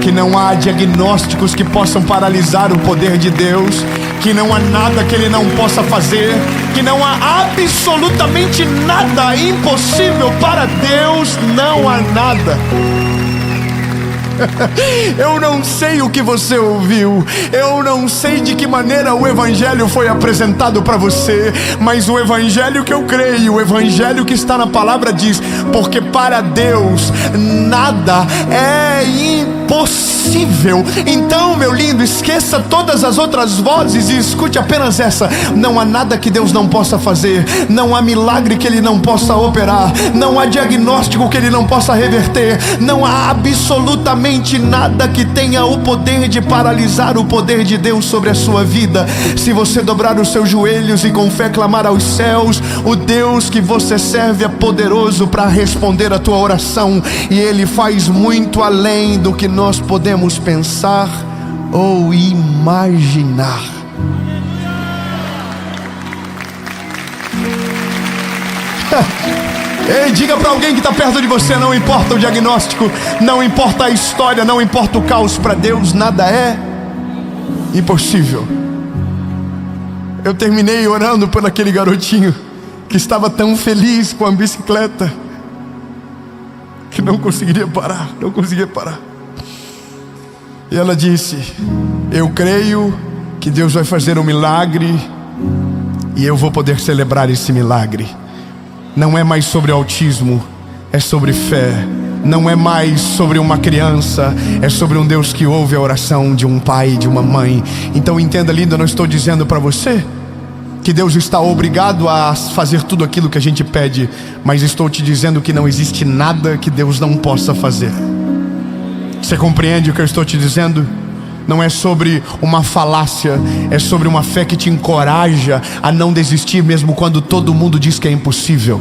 [SPEAKER 2] Que não há diagnósticos que possam paralisar o poder de Deus. Que não há nada que Ele não possa fazer. Que não há absolutamente nada impossível para Deus. Não há nada. Eu não sei o que você ouviu, eu não sei de que maneira o Evangelho foi apresentado para você, mas o Evangelho que eu creio, o Evangelho que está na palavra diz: porque para Deus nada é impossível. Então, meu lindo, esqueça todas as outras vozes e escute apenas essa: não há nada que Deus não possa fazer, não há milagre que Ele não possa operar, não há diagnóstico que Ele não possa reverter, não há absolutamente nada que tenha o poder de paralisar o poder de Deus sobre a sua vida. Se você dobrar os seus joelhos e com fé clamar aos céus, o Deus que você serve é poderoso para responder a tua oração, e Ele faz muito além do que nós podemos pensar ou imaginar. Ei, diga para alguém que está perto de você: não importa o diagnóstico, não importa a história, não importa o caos, para Deus nada é impossível. Eu terminei orando por aquele garotinho que estava tão feliz com a bicicleta que não conseguia parar. E ela disse: eu creio que Deus vai fazer um milagre e eu vou poder celebrar esse milagre. Não é mais sobre autismo, é sobre fé. Não é mais sobre uma criança, é sobre um Deus que ouve a oração de um pai e de uma mãe. Então entenda, linda, eu não estou dizendo para você que Deus está obrigado a fazer tudo aquilo que a gente pede, mas estou te dizendo que não existe nada que Deus não possa fazer. Você compreende o que eu estou te dizendo? Não é sobre uma falácia, é sobre uma fé que te encoraja a não desistir mesmo quando todo mundo diz que é impossível.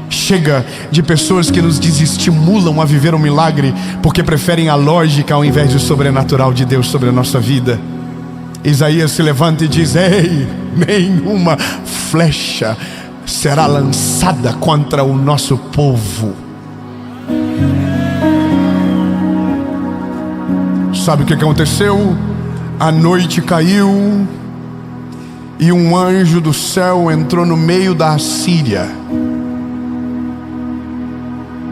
[SPEAKER 2] Chega de pessoas que nos desestimulam a viver um milagre porque preferem a lógica ao invés do sobrenatural de Deus sobre a nossa vida. Isaías se levanta e diz: ei, nenhuma flecha será lançada contra o nosso povo. Sabe o que aconteceu? A noite caiu e um anjo do céu entrou no meio da Assíria.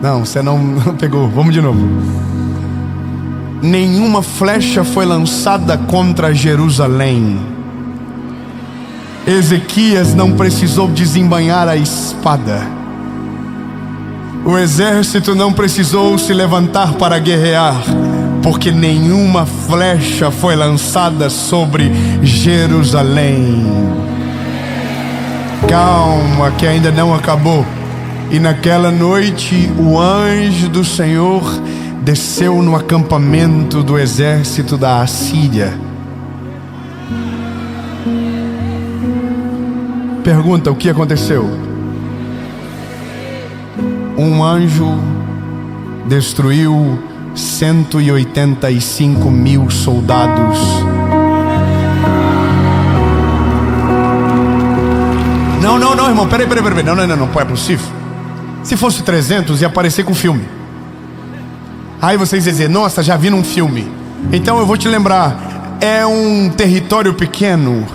[SPEAKER 2] Não, você não pegou. Vamos de novo. Nenhuma flecha foi lançada contra Jerusalém. Ezequias não precisou desembainhar a espada. O exército não precisou se levantar para guerrear, porque nenhuma flecha foi lançada sobre Jerusalém. Calma, que ainda não acabou. E naquela noite o anjo do Senhor desceu no acampamento do exército da Assíria. Pergunta: o que aconteceu? Um anjo destruiu 185.000 soldados. Não, irmão, peraí, não é possível. Se fosse 300, ia aparecer com filme. Aí vocês iam dizer: nossa, já vi num filme. Então eu vou te lembrar, é um território pequeno,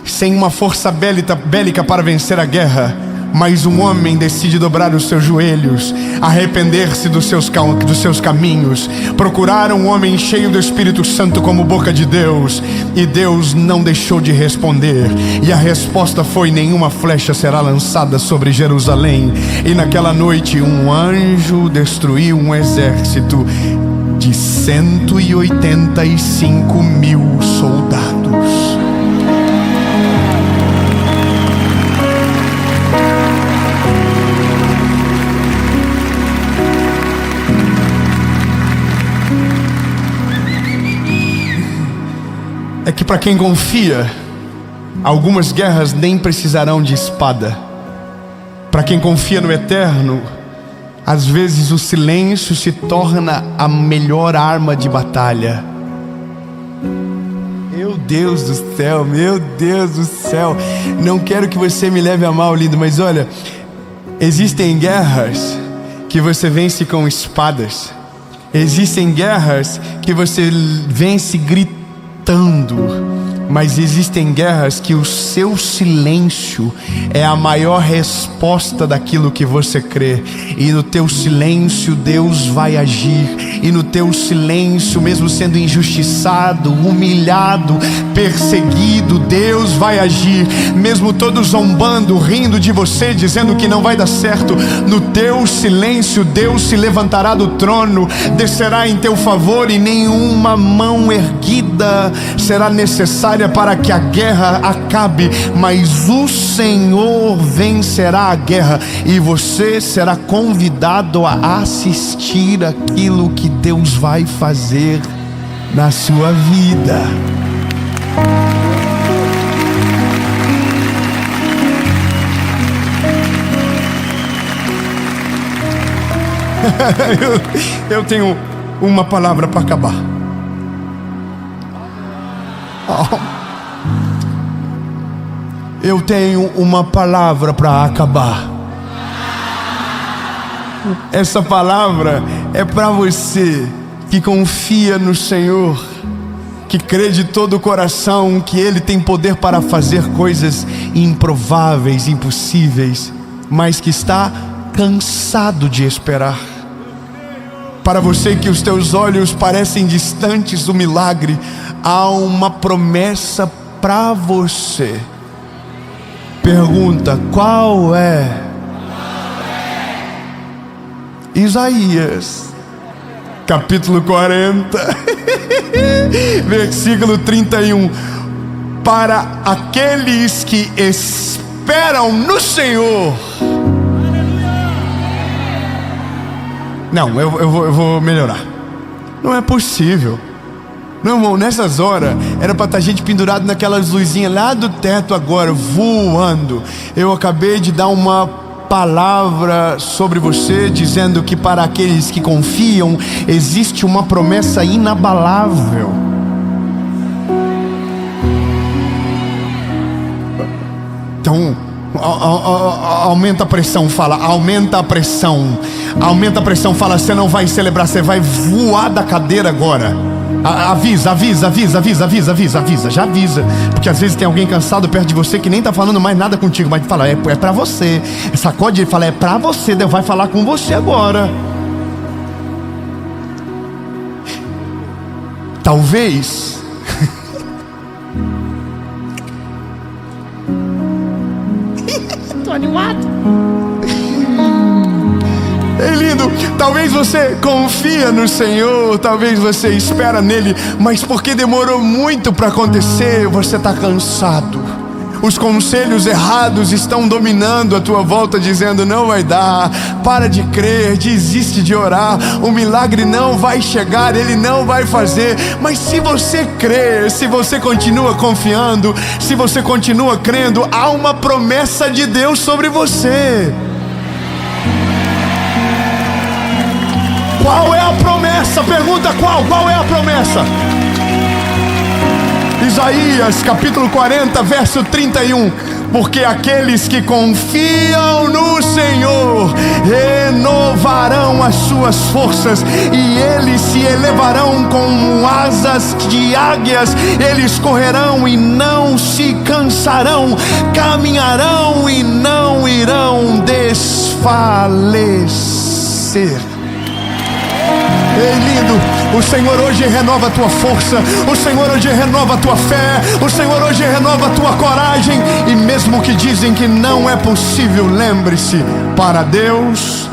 [SPEAKER 2] sem uma força bélica para vencer a guerra, mas um homem decide dobrar os seus joelhos, arrepender-se dos seus caminhos, procurar um homem cheio do Espírito Santo como boca de Deus, e Deus não deixou de responder, e a resposta foi: nenhuma flecha será lançada sobre Jerusalém. E naquela noite um anjo destruiu um exército de 185.000 soldados. É que para quem confia, algumas guerras nem precisarão de espada. Para quem confia no eterno, às vezes o silêncio se torna a melhor arma de batalha. Meu Deus do céu, não quero que você me leve a mal, lindo, mas olha, existem guerras que você vence com espadas. Existem guerras que você vence gritando. Mas existem guerras que o seu silêncio é a maior resposta daquilo que você crê. E no teu silêncio Deus vai agir. E no teu silêncio, mesmo sendo injustiçado, humilhado, perseguido, Deus vai agir. Mesmo todos zombando, rindo de você, dizendo que não vai dar certo, no teu silêncio Deus se levantará do trono, descerá em teu favor, e nenhuma mão erguida será necessária para que a guerra acabe, mas o Senhor vencerá a guerra, e você será convidado a assistir aquilo que Deus vai fazer na sua vida. Eu tenho uma palavra para acabar. Eu tenho uma palavra para acabar. Essa palavra é para você que confia no Senhor, que crê de todo o coração que Ele tem poder para fazer coisas improváveis, impossíveis, mas que está cansado de esperar. Para você que os teus olhos parecem distantes do milagre, há uma promessa para você. Pergunta: qual é? Isaías capítulo 40 versículo 31. Para aqueles que esperam no Senhor. Não, eu vou melhorar. Não é possível. Não, irmão, nessas horas era para estar gente pendurada naquelas luzinhas lá do teto agora, voando. Eu acabei de dar uma palavra sobre você, dizendo que para aqueles que confiam existe uma promessa inabalável. Então, aumenta a pressão, fala, aumenta a pressão. Aumenta a pressão, fala, você não vai celebrar, você vai voar da cadeira agora. Avisa, já avisa. Porque às vezes tem alguém cansado perto de você que nem tá falando mais nada contigo, mas fala, é pra você. Sacode e fala, é pra você, Deus vai falar com você agora. Talvez tô animado. É lindo. Talvez você confia no Senhor, talvez você espera nele, mas porque demorou muito para acontecer, você está cansado. os conselhos errados estão dominando a tua volta, dizendo: não vai dar, para de crer, desiste de orar, o milagre não vai chegar, ele não vai fazer. Mas se você crer, se você continua confiando, se você continua crendo, há uma promessa de Deus sobre você. Qual é a promessa? Pergunta qual é a promessa? Isaías capítulo 40, verso 31. Porque aqueles que confiam no Senhor renovarão as suas forças, e eles se elevarão como asas de águias. Eles correrão e não se cansarão, caminharão e não irão desfalecer. Ei, lindo, o Senhor hoje renova a tua força, o Senhor hoje renova a tua fé, o Senhor hoje renova a tua coragem. E mesmo que dizem que não é possível, lembre-se, para Deus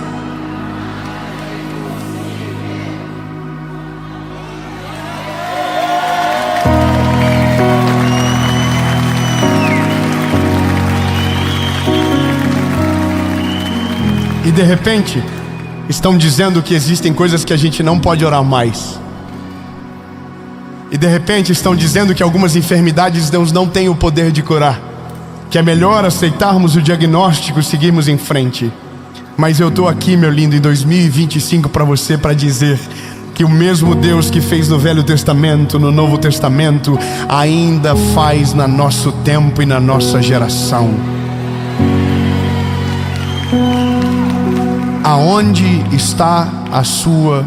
[SPEAKER 2] e de repente estão dizendo que existem coisas que a gente não pode orar mais. E de repente estão dizendo que algumas enfermidades Deus não tem o poder de curar, que é melhor aceitarmos o diagnóstico e seguirmos em frente. Mas eu estou aqui, meu lindo, em 2025 para você, para dizer que o mesmo Deus que fez no Velho Testamento, no Novo Testamento, ainda faz no nosso tempo e na nossa geração. Aonde está a sua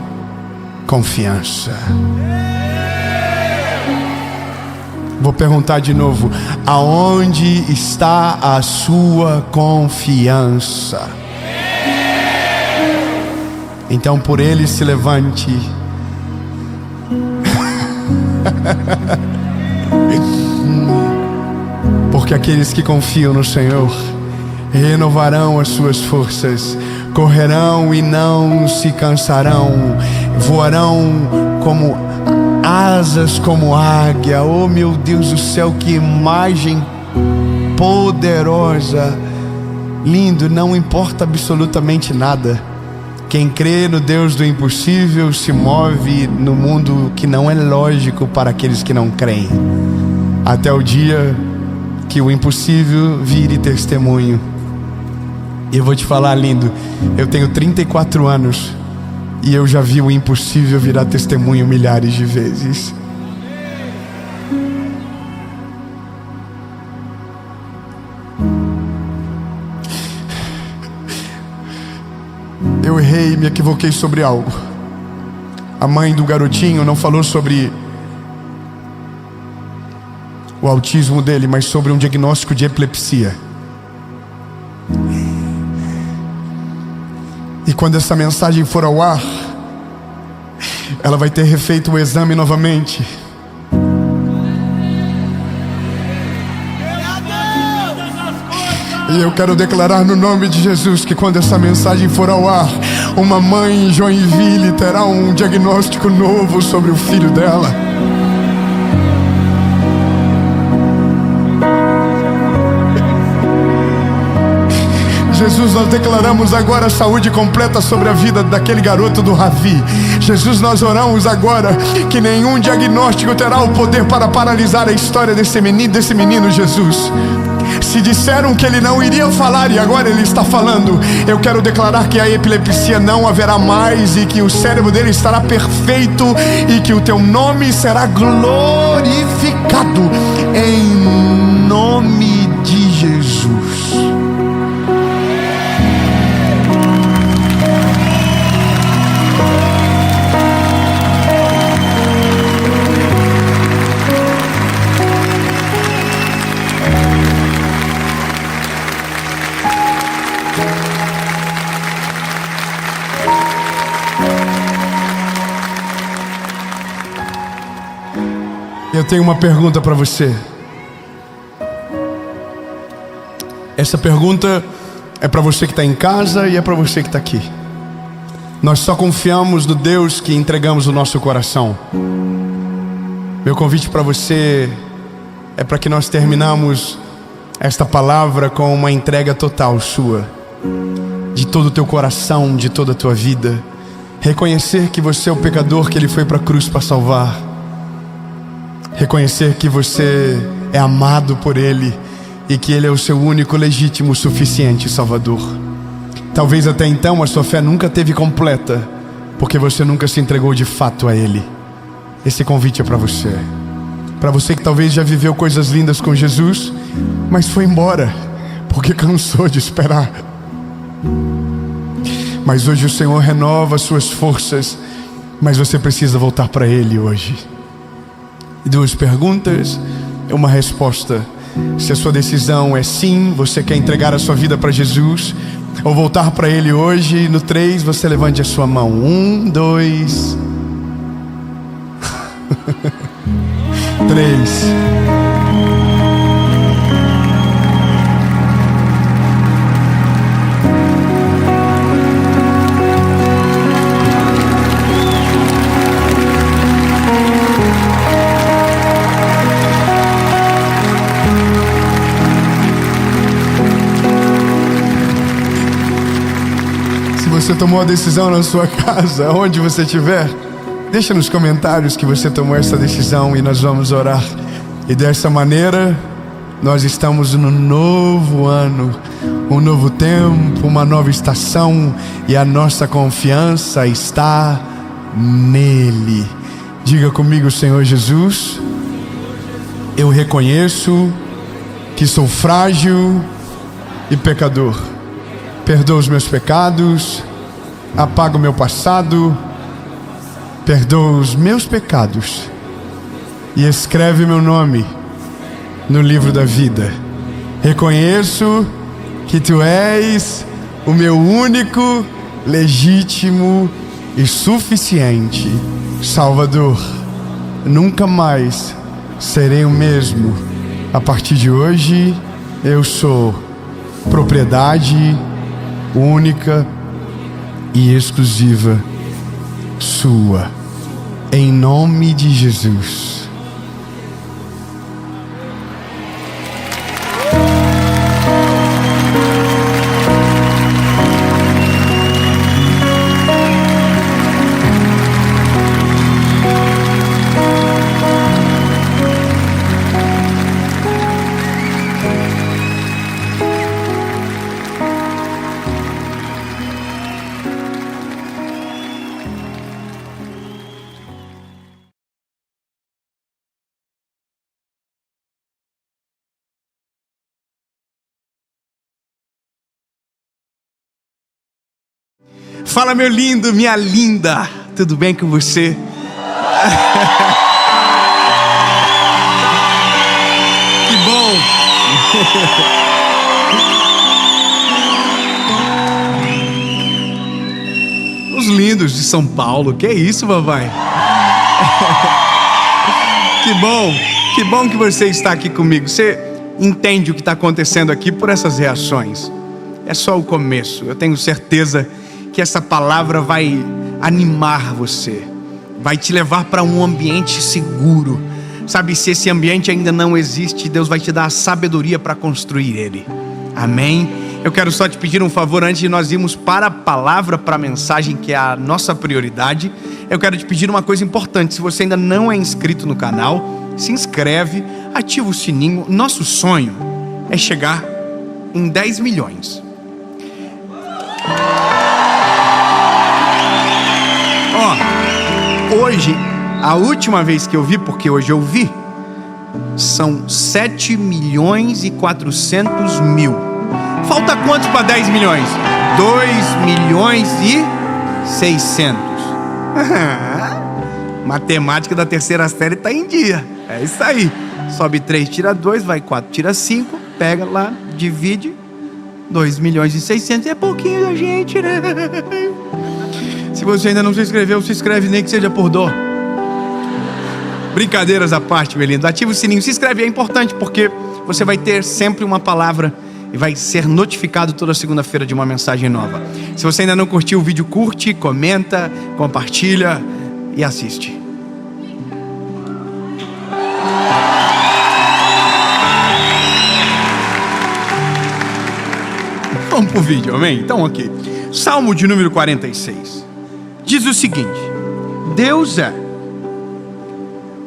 [SPEAKER 2] confiança? Vou perguntar de novo: aonde está a sua confiança? Então por ele se levante. Porque aqueles que confiam no Senhor renovarão as suas forças, correrão e não se cansarão, voarão como asas como águia. Oh meu Deus do céu, que imagem poderosa. Lindo, não importa absolutamente nada. Quem crê no Deus do impossível se move no mundo que não é lógico para aqueles que não creem, até o dia que o impossível vire testemunho. E eu vou te falar, lindo, eu tenho 34 anos e eu já vi o impossível virar testemunho milhares de vezes. Eu errei e me equivoquei sobre algo. A mãe do garotinho não falou sobre o autismo dele, mas sobre um diagnóstico de epilepsia. E quando essa mensagem for ao ar, ela vai ter refeito o exame novamente. E eu quero declarar no nome de Jesus que quando essa mensagem for ao ar, uma mãe em Joinville terá um diagnóstico novo sobre o filho dela. Jesus, nós declaramos agora saúde completa sobre a vida daquele garoto do Ravi. Jesus, nós oramos agora que nenhum diagnóstico terá o poder para paralisar a história desse menino, Jesus. Se disseram que ele não iria falar e agora ele está falando, eu quero declarar que a epilepsia não haverá mais e que o cérebro dele estará perfeito e que o teu nome será glorificado em nome de Jesus. Eu tenho uma pergunta para você. Essa pergunta é para você que está em casa e é para você que está aqui. Nós só confiamos no Deus que entregamos o nosso coração. Meu convite para você é para que nós terminamos esta palavra com uma entrega total sua, de todo o teu coração, de toda a tua vida. Reconhecer que você é o pecador que Ele foi para a cruz para salvar. Reconhecer que você é amado por Ele e que Ele é o seu único, legítimo, suficiente Salvador. Talvez até então a sua fé nunca teve completa, porque você nunca se entregou de fato a Ele. Esse convite é para você. Para você que talvez já viveu coisas lindas com Jesus, mas foi embora, porque cansou de esperar. Mas hoje o Senhor renova as suas forças, mas você precisa voltar para Ele hoje. 2 perguntas, uma resposta. Se a sua decisão é sim, você quer entregar a sua vida para Jesus, ou voltar para Ele hoje. No 3, você levante a sua mão. 1, 2 3. Se você tomou a decisão na sua casa, onde você estiver, deixa nos comentários que você tomou essa decisão e nós vamos orar. E dessa maneira, nós estamos no novo ano, um novo tempo, uma nova estação, e a nossa confiança está nele. Diga comigo: Senhor Jesus, eu reconheço que sou frágil e pecador. Perdoa os meus pecados, apaga o meu passado, perdoa os meus pecados e escreve meu nome no livro da vida. Reconheço que Tu és o meu único, legítimo e suficiente Salvador. Nunca mais serei o mesmo. A partir de hoje, eu sou propriedade única e exclusiva Sua, em nome de Jesus. Fala, meu lindo, minha linda, tudo bem com você? Que bom! Os lindos de São Paulo, que isso, papai? Que bom que você está aqui comigo. Você entende o que está acontecendo aqui por essas reações. É só o começo. Eu tenho certeza que essa palavra vai animar você, vai te levar para um ambiente seguro. Sabe, se esse ambiente ainda não existe, Deus vai te dar a sabedoria para construir ele. Amém? Eu quero só te pedir um favor antes de nós irmos para a palavra, para a mensagem, que é a nossa prioridade. Eu quero te pedir uma coisa importante. Se você ainda não é inscrito no canal, se inscreve, ativa o sininho. Nosso sonho é chegar em 10 milhões. Hoje, a última vez que eu vi, porque hoje eu vi, são 7 milhões e 400 mil. Falta quanto para 10 milhões? 2 milhões e 600. Matemática da terceira série está em dia. É isso aí. Sobe 3, tira 2, vai 4, tira 5, pega lá, divide. 2 milhões e 600 é pouquinho da gente, né? Se você ainda não se inscreveu, se inscreve, nem que seja por dó. Brincadeiras à parte, meu lindo. Ativa o sininho, se inscreve, é importante, porque você vai ter sempre uma palavra e vai ser notificado toda segunda-feira de uma mensagem nova. Se você ainda não curtiu o vídeo, curte, comenta, compartilha e assiste. Vamos pro vídeo, amém? Então, ok. Salmo de número 46 diz o seguinte: Deus é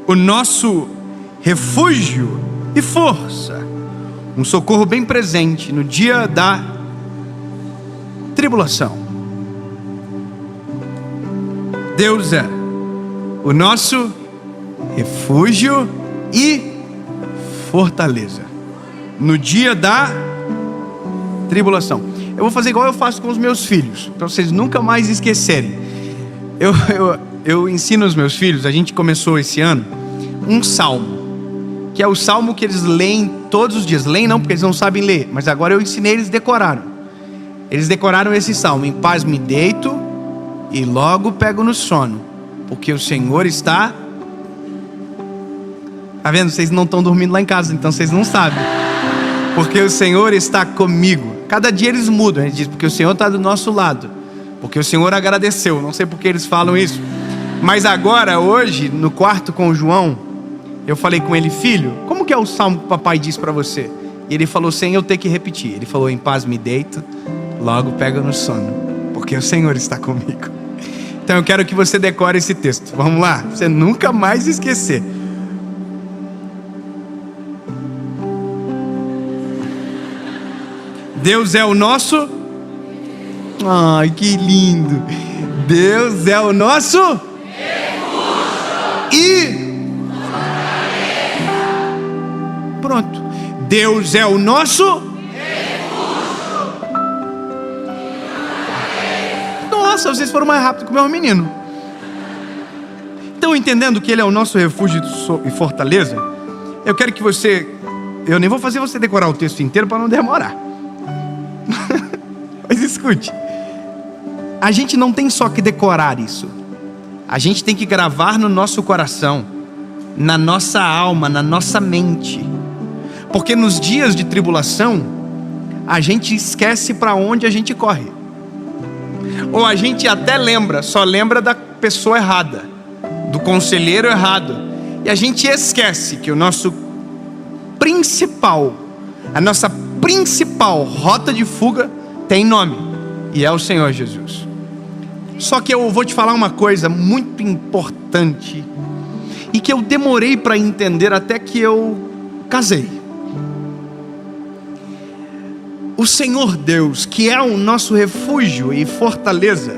[SPEAKER 2] o nosso refúgio e força, um socorro bem presente no dia da tribulação. Deus é o nosso refúgio e fortaleza no dia da tribulação. Eu vou fazer igual eu faço com os meus filhos, para vocês nunca mais esquecerem. Eu ensino os meus filhos, a gente começou esse ano, um salmo, que é o salmo que eles leem todos os dias. Leem não, porque eles não sabem ler, mas agora eu ensinei, eles decoraram. Eles decoraram esse salmo: em paz me deito e logo pego no sono, porque o Senhor está... Tá vendo? Vocês não estão dormindo lá em casa, então vocês não sabem. Porque o Senhor está comigo. Cada dia eles mudam, a gente diz, porque o Senhor está do nosso lado, porque o Senhor agradeceu. Não sei porque eles falam isso, mas agora, hoje, no quarto com o João, eu falei com ele: filho, como que é o salmo que o papai disse para você? E ele falou sem eu ter que repetir. Ele falou: em paz me deito, logo pego no sono, porque o Senhor está comigo. Então eu quero que você decore esse texto. Vamos lá, pra você nunca mais esquecer. Deus é o nosso... Ai, que lindo! Deus é o nosso... E... Pronto. Deus é o nosso... Nossa, vocês foram mais rápido que o meu menino. Então, entendendo que Ele é o nosso refúgio e fortaleza, eu quero que você... Eu nem vou fazer você decorar o texto inteiro para não demorar. Mas escute, a gente não tem só que decorar isso, a gente tem que gravar no nosso coração, na nossa alma, na nossa mente, porque nos dias de tribulação a gente esquece para onde a gente corre, ou a gente até lembra, só lembra da pessoa errada, do conselheiro errado, e a gente esquece que o nosso principal, a nossa principal rota de fuga tem nome, e é o Senhor Jesus. Só que eu vou te falar uma coisa muito importante, e que eu demorei para entender até que eu casei. O Senhor Deus, que é o nosso refúgio e fortaleza,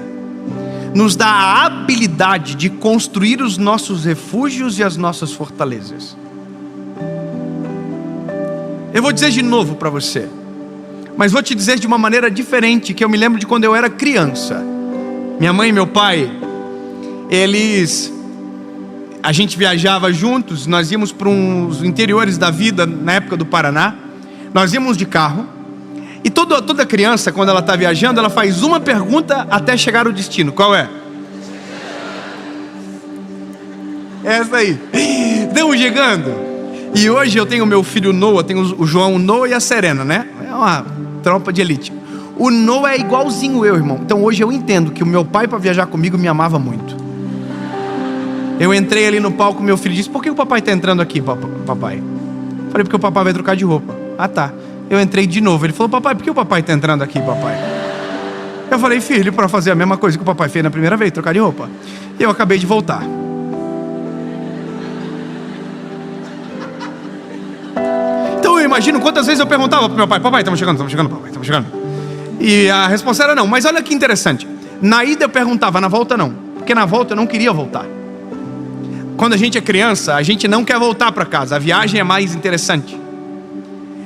[SPEAKER 2] nos dá a habilidade de construir os nossos refúgios e as nossas fortalezas. Eu vou dizer de novo para você, mas vou te dizer de uma maneira diferente, que eu me lembro de quando eu era criança. Minha mãe e meu pai, a gente viajava juntos, nós íamos para os interiores da vida, na época do Paraná, nós íamos de carro, e toda criança, quando ela está viajando, ela faz uma pergunta até chegar ao destino. Qual é? Essa aí. Estamos chegando. E hoje eu tenho o meu filho Noah, tenho o João, o Noah e a Serena, né? É uma tropa de elite. O Noah é igualzinho eu, irmão. Então hoje eu entendo que o meu pai, para viajar comigo, me amava muito. Eu entrei ali no palco, meu filho disse: por que o papai está entrando aqui, papai? Falei: porque o papai vai trocar de roupa. Ah, tá. Eu entrei de novo. Ele falou: papai, por que o papai está entrando aqui, papai? Eu falei: filho, para fazer a mesma coisa que o papai fez na primeira vez, trocar de roupa. E eu acabei de voltar. Então eu imagino quantas vezes eu perguntava para meu pai: papai, estamos chegando, papai, estamos chegando. E a resposta era não. Mas olha que interessante, na ida eu perguntava, na volta não, porque na volta eu não queria voltar. Quando a gente é criança, a gente não quer voltar para casa, a viagem é mais interessante.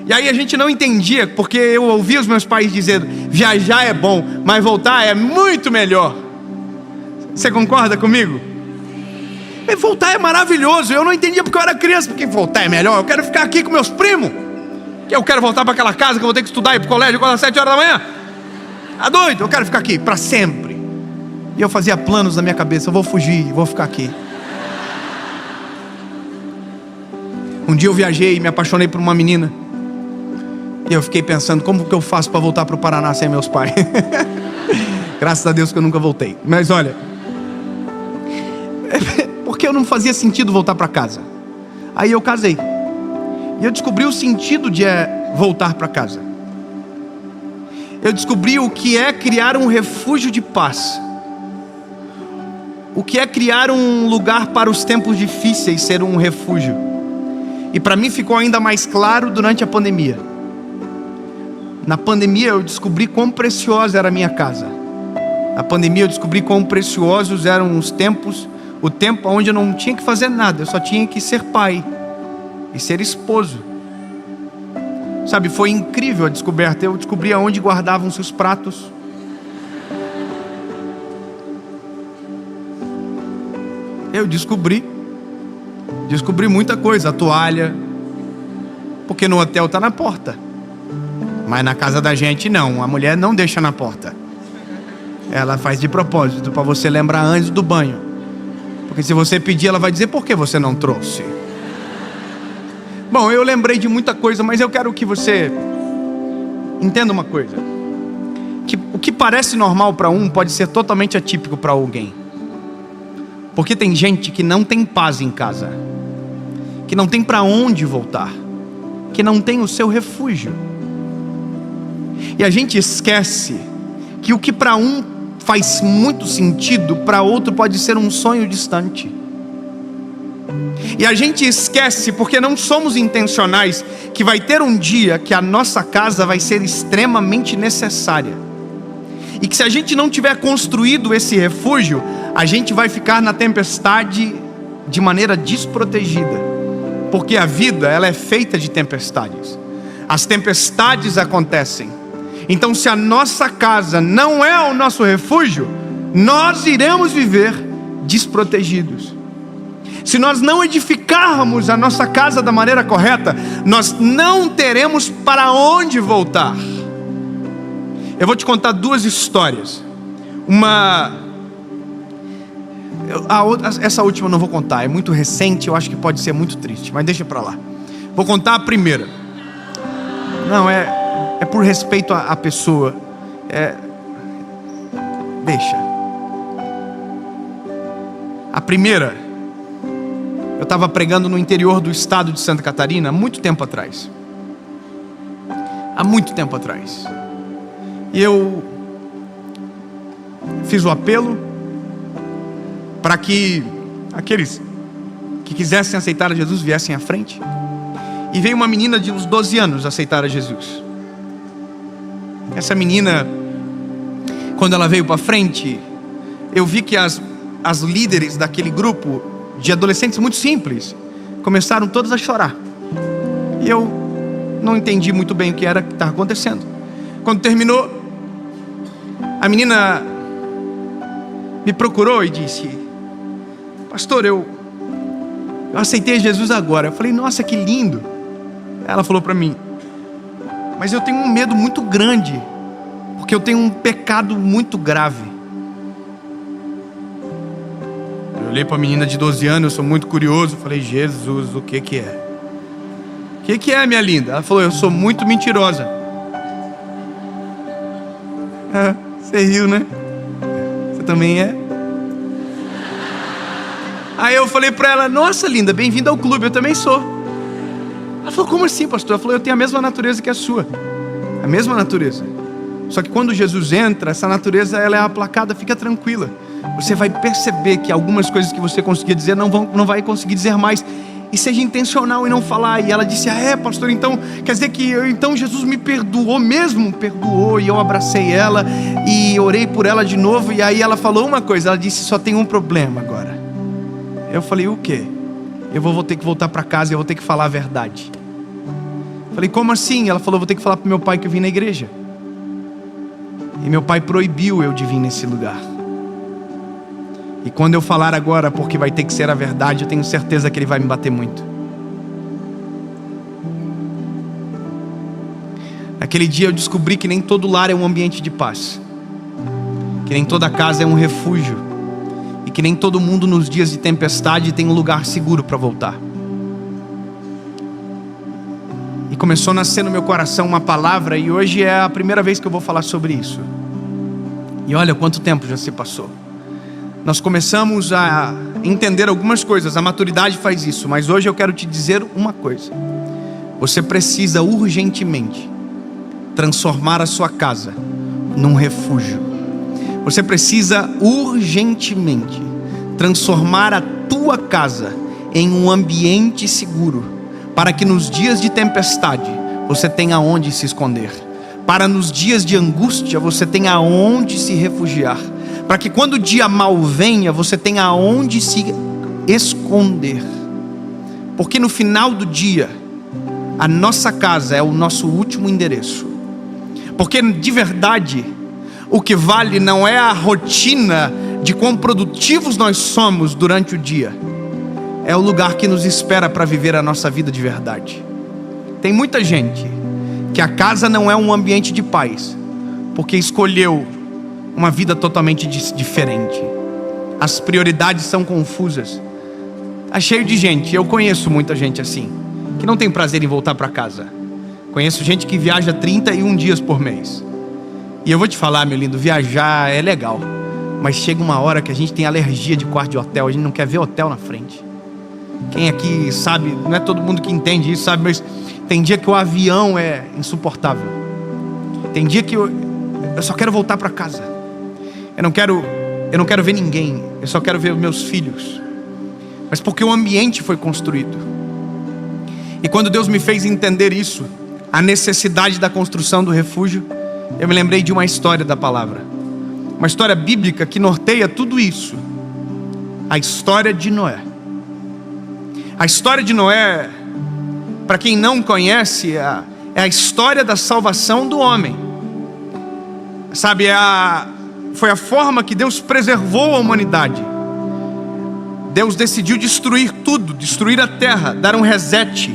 [SPEAKER 2] E aí a gente não entendia, porque eu ouvia os meus pais dizendo: viajar é bom, mas voltar é muito melhor. Você concorda comigo? E voltar é maravilhoso. Eu não entendia porque eu era criança, porque voltar é melhor. Eu quero ficar aqui com meus primos, que eu quero voltar para aquela casa que eu vou ter que estudar e ir para o colégio às 7 horas da manhã. Tá doido? Eu quero ficar aqui para sempre. E eu fazia planos na minha cabeça: eu vou fugir, vou ficar aqui. Um dia eu viajei e me apaixonei por uma menina, e eu fiquei pensando: como que eu faço para voltar para o Paraná sem meus pais? Graças a Deus que eu nunca voltei. Mas olha, porque eu não fazia sentido voltar para casa. Aí eu casei, e eu descobri o sentido de voltar para casa. eu descobri o que é criar um refúgio de paz. O que é criar um lugar para os tempos difíceis ser um refúgio. E para mim ficou ainda mais claro durante a pandemia. Na pandemia eu descobri quão preciosa era a minha casa. Na pandemia eu descobri quão preciosos eram os tempos, o tempo onde eu não tinha que fazer nada, eu só tinha que ser pai e ser esposo. Sabe, foi incrível a descoberta. Eu descobri aonde guardavam-se os pratos. Eu descobri muita coisa. A toalha, porque no hotel está na porta, mas na casa da gente não. A mulher não deixa na porta. Ela faz de propósito, para você lembrar antes do banho. Porque se você pedir, ela vai dizer: por que você não trouxe? Bom, eu lembrei de muita coisa, mas eu quero que você entenda uma coisa. Que o que parece normal para um pode ser totalmente atípico para alguém. Porque tem gente que não tem paz em casa, que não tem para onde voltar, que não tem o seu refúgio. E a gente esquece que o que para um faz muito sentido, para outro pode ser um sonho distante. E a gente esquece, porque não somos intencionais, que vai ter um dia que a nossa casa vai ser extremamente necessária. E que se a gente não tiver construído esse refúgio, a gente vai ficar na tempestade de maneira desprotegida. Porque a vida, ela é feita de tempestades. As tempestades acontecem. Então, se a nossa casa não é o nosso refúgio, nós iremos viver desprotegidos. Se nós não edificarmos a nossa casa da maneira correta, nós não teremos para onde voltar. Eu vou te contar duas histórias. Essa última eu não vou contar, é muito recente, eu acho que pode ser muito triste, mas deixa pra lá. Vou contar a primeira. Não, é por respeito à pessoa. Deixa. A primeira, eu estava pregando no interior do estado de Santa Catarina há muito tempo atrás. E eu fiz o apelo para que aqueles que quisessem aceitar a Jesus viessem à frente. E veio uma menina de uns 12 anos aceitar a Jesus. Essa menina, quando ela veio para frente, eu vi que as líderes daquele grupo de adolescentes muito simples começaram todas a chorar. E eu não entendi muito bem o que era que estava acontecendo. Quando terminou, a menina me procurou e disse: pastor, eu aceitei Jesus agora. Eu falei: nossa, que lindo. Ela falou para mim: mas eu tenho um medo muito grande, porque eu tenho um pecado muito grave. Eu olhei para a menina de 12 anos, eu sou muito curioso. Falei: Jesus, o que é? O que é, minha linda? Ela falou: eu sou muito mentirosa. Você riu, né? Você também é? Aí eu falei para ela: nossa, linda, bem-vinda ao clube, eu também sou. Ela falou: como assim, pastor? Ela falou: eu tenho a mesma natureza que a sua. A mesma natureza. Só que quando Jesus entra, essa natureza ela é aplacada, fica tranquila. Você vai perceber que algumas coisas que você conseguia dizer não vai conseguir dizer mais. E seja intencional em não falar. E ela disse: pastor, então quer dizer que então Jesus me perdoou mesmo? Perdoou. E eu abracei ela e orei por ela de novo. E aí ela falou uma coisa, ela disse: só tem um problema agora. Eu falei: o quê? Eu vou ter que voltar para casa e eu vou ter que falar a verdade. Eu falei: como assim? Ela falou: vou ter que falar para meu pai que eu vim na igreja. E meu pai proibiu eu de vir nesse lugar. E quando eu falar agora, porque vai ter que ser a verdade, eu tenho certeza que ele vai me bater muito. Naquele dia eu descobri que nem todo lar é um ambiente de paz, que nem toda casa é um refúgio, e que nem todo mundo nos dias de tempestade tem um lugar seguro para voltar. E começou a nascer no meu coração uma palavra, e hoje é a primeira vez que eu vou falar sobre isso. E olha quanto tempo já se passou. Nós começamos a entender algumas coisas, a maturidade faz isso, mas hoje eu quero te dizer uma coisa: você precisa urgentemente transformar a sua casa
[SPEAKER 1] num refúgio. Você precisa urgentemente transformar a tua casa em um ambiente seguro, para que nos dias de tempestade você tenha onde se esconder, para nos dias de angústia você tenha onde se refugiar, para que quando o dia mau venha você tenha onde se esconder. Porque no final do dia a nossa casa é o nosso último endereço. Porque de verdade o que vale não é a rotina de quão produtivos nós somos durante o dia, é o lugar que nos espera para viver a nossa vida de verdade. Tem muita gente que a casa não é um ambiente de paz, porque escolheu uma vida totalmente diferente. As prioridades são confusas. Está cheio de gente, eu conheço muita gente assim, que não tem prazer em voltar para casa. Conheço gente que viaja 31 dias por mês. E eu vou te falar, meu lindo, viajar é legal, mas chega uma hora que a gente tem alergia de quarto de hotel, a gente não quer ver hotel na frente. Quem aqui sabe, não é todo mundo que entende isso, sabe, mas tem dia que o avião é insuportável. Tem dia que eu só quero voltar para casa. Eu não quero ver ninguém, eu só quero ver os meus filhos. Mas porque o ambiente foi construído. E quando Deus me fez entender isso, a necessidade da construção do refúgio, eu me lembrei de uma história da palavra, uma história bíblica que norteia tudo isso. A história de Noé. A história de Noé, para quem não conhece, é a história da salvação do homem. Sabe, foi a forma que Deus preservou a humanidade. Deus decidiu destruir tudo, destruir a terra, dar um reset,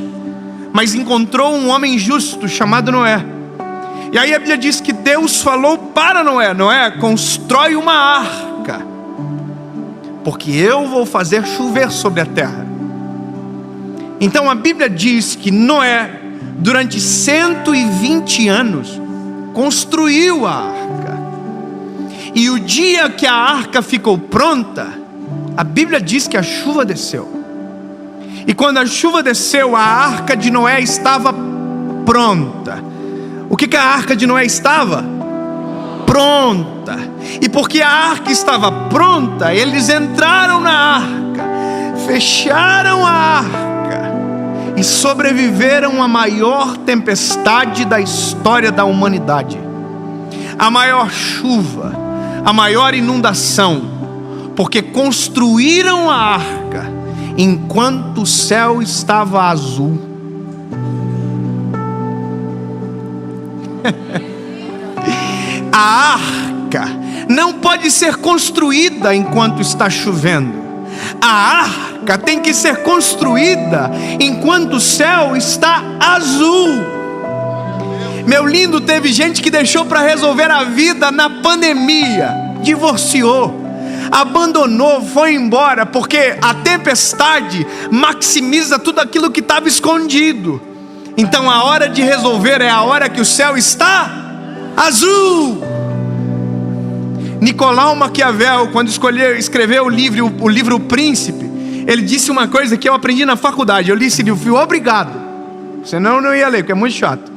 [SPEAKER 1] mas encontrou um homem justo chamado Noé. E aí a Bíblia diz que Deus falou para Noé: Noé, constrói uma arca, porque eu vou fazer chover sobre a terra. Então a Bíblia diz que Noé, durante 120 anos, construiu a arca. E o dia que a arca ficou pronta, a Bíblia diz que a chuva desceu. E quando a chuva desceu, a arca de Noé estava pronta. O que a arca de Noé estava? Pronta. E porque a arca estava pronta, eles entraram na arca, fecharam a arca e sobreviveram à maior tempestade da história da humanidade. A maior chuva, a maior inundação, porque construíram a arca enquanto o céu estava azul. A arca não pode ser construída enquanto está chovendo. A arca tem que ser construída enquanto o céu está azul. Meu lindo, teve gente que deixou para resolver a vida na pandemia, divorciou, abandonou, foi embora, porque a tempestade maximiza tudo aquilo que estava escondido. Então a hora de resolver é a hora que o céu está azul. Nicolau Maquiavel, quando escreveu o livro O Príncipe, ele disse uma coisa que eu aprendi na faculdade. Eu li esse livro, fui obrigado, senão eu não ia ler, porque é muito chato.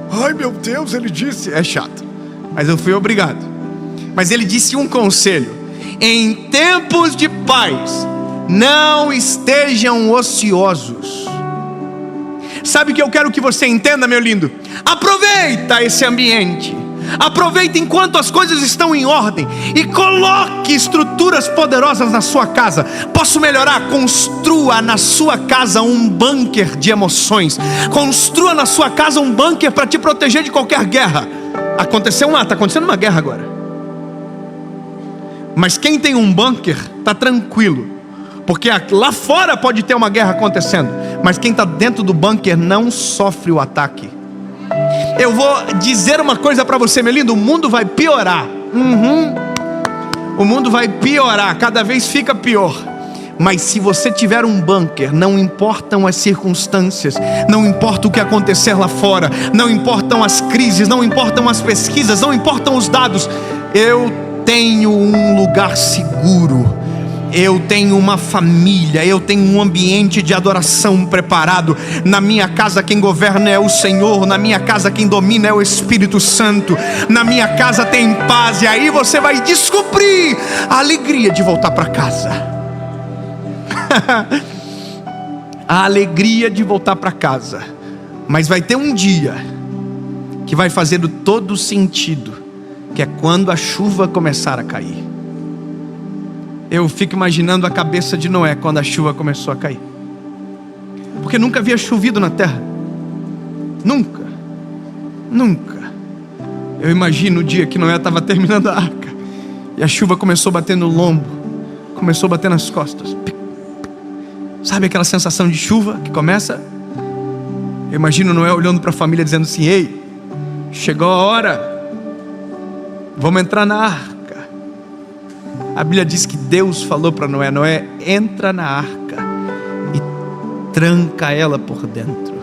[SPEAKER 1] Ai meu Deus, ele disse, é chato, mas eu fui obrigado. Mas ele disse um conselho: em tempos de paz, não estejam ociosos. Sabe o que eu quero que você entenda, meu lindo? Aproveita esse ambiente, aproveita enquanto as coisas estão em ordem e coloque estruturas poderosas na sua casa. Posso melhorar? Construa na sua casa um bunker de emoções. Construa na sua casa um bunker para te proteger de qualquer guerra. Está acontecendo uma guerra agora. Mas quem tem um bunker está tranquilo, porque lá fora pode ter uma guerra acontecendo, mas quem está dentro do bunker não sofre o ataque. Eu vou dizer uma coisa para você, meu lindo: o mundo vai piorar. O mundo vai piorar, cada vez fica pior. Mas se você tiver um bunker, não importam as circunstâncias, não importa o que acontecer lá fora, não importam as crises, não importam as pesquisas, não importam os dados. Eu tenho um lugar seguro.
[SPEAKER 3] Eu tenho uma família, eu tenho um ambiente de adoração preparado. Na minha casa quem governa é o Senhor, na minha casa quem domina é o Espírito Santo, na minha casa tem paz. E aí você vai descobrir a alegria de voltar para casa. A alegria de voltar para casa. Mas vai ter um dia que vai fazer todo sentido, que é quando a chuva começar a cair. Eu fico imaginando a cabeça de Noé quando a chuva começou a cair, porque nunca havia chovido na terra. Nunca. Eu imagino o dia que Noé estava terminando a arca e a chuva começou a bater no lombo, começou a bater nas costas. Sabe aquela sensação de chuva que começa? Eu imagino Noé olhando para a família dizendo assim: ei, chegou a hora, vamos entrar na arca. A Bíblia diz que Deus falou para Noé: Noé, entra na arca e tranca ela por dentro.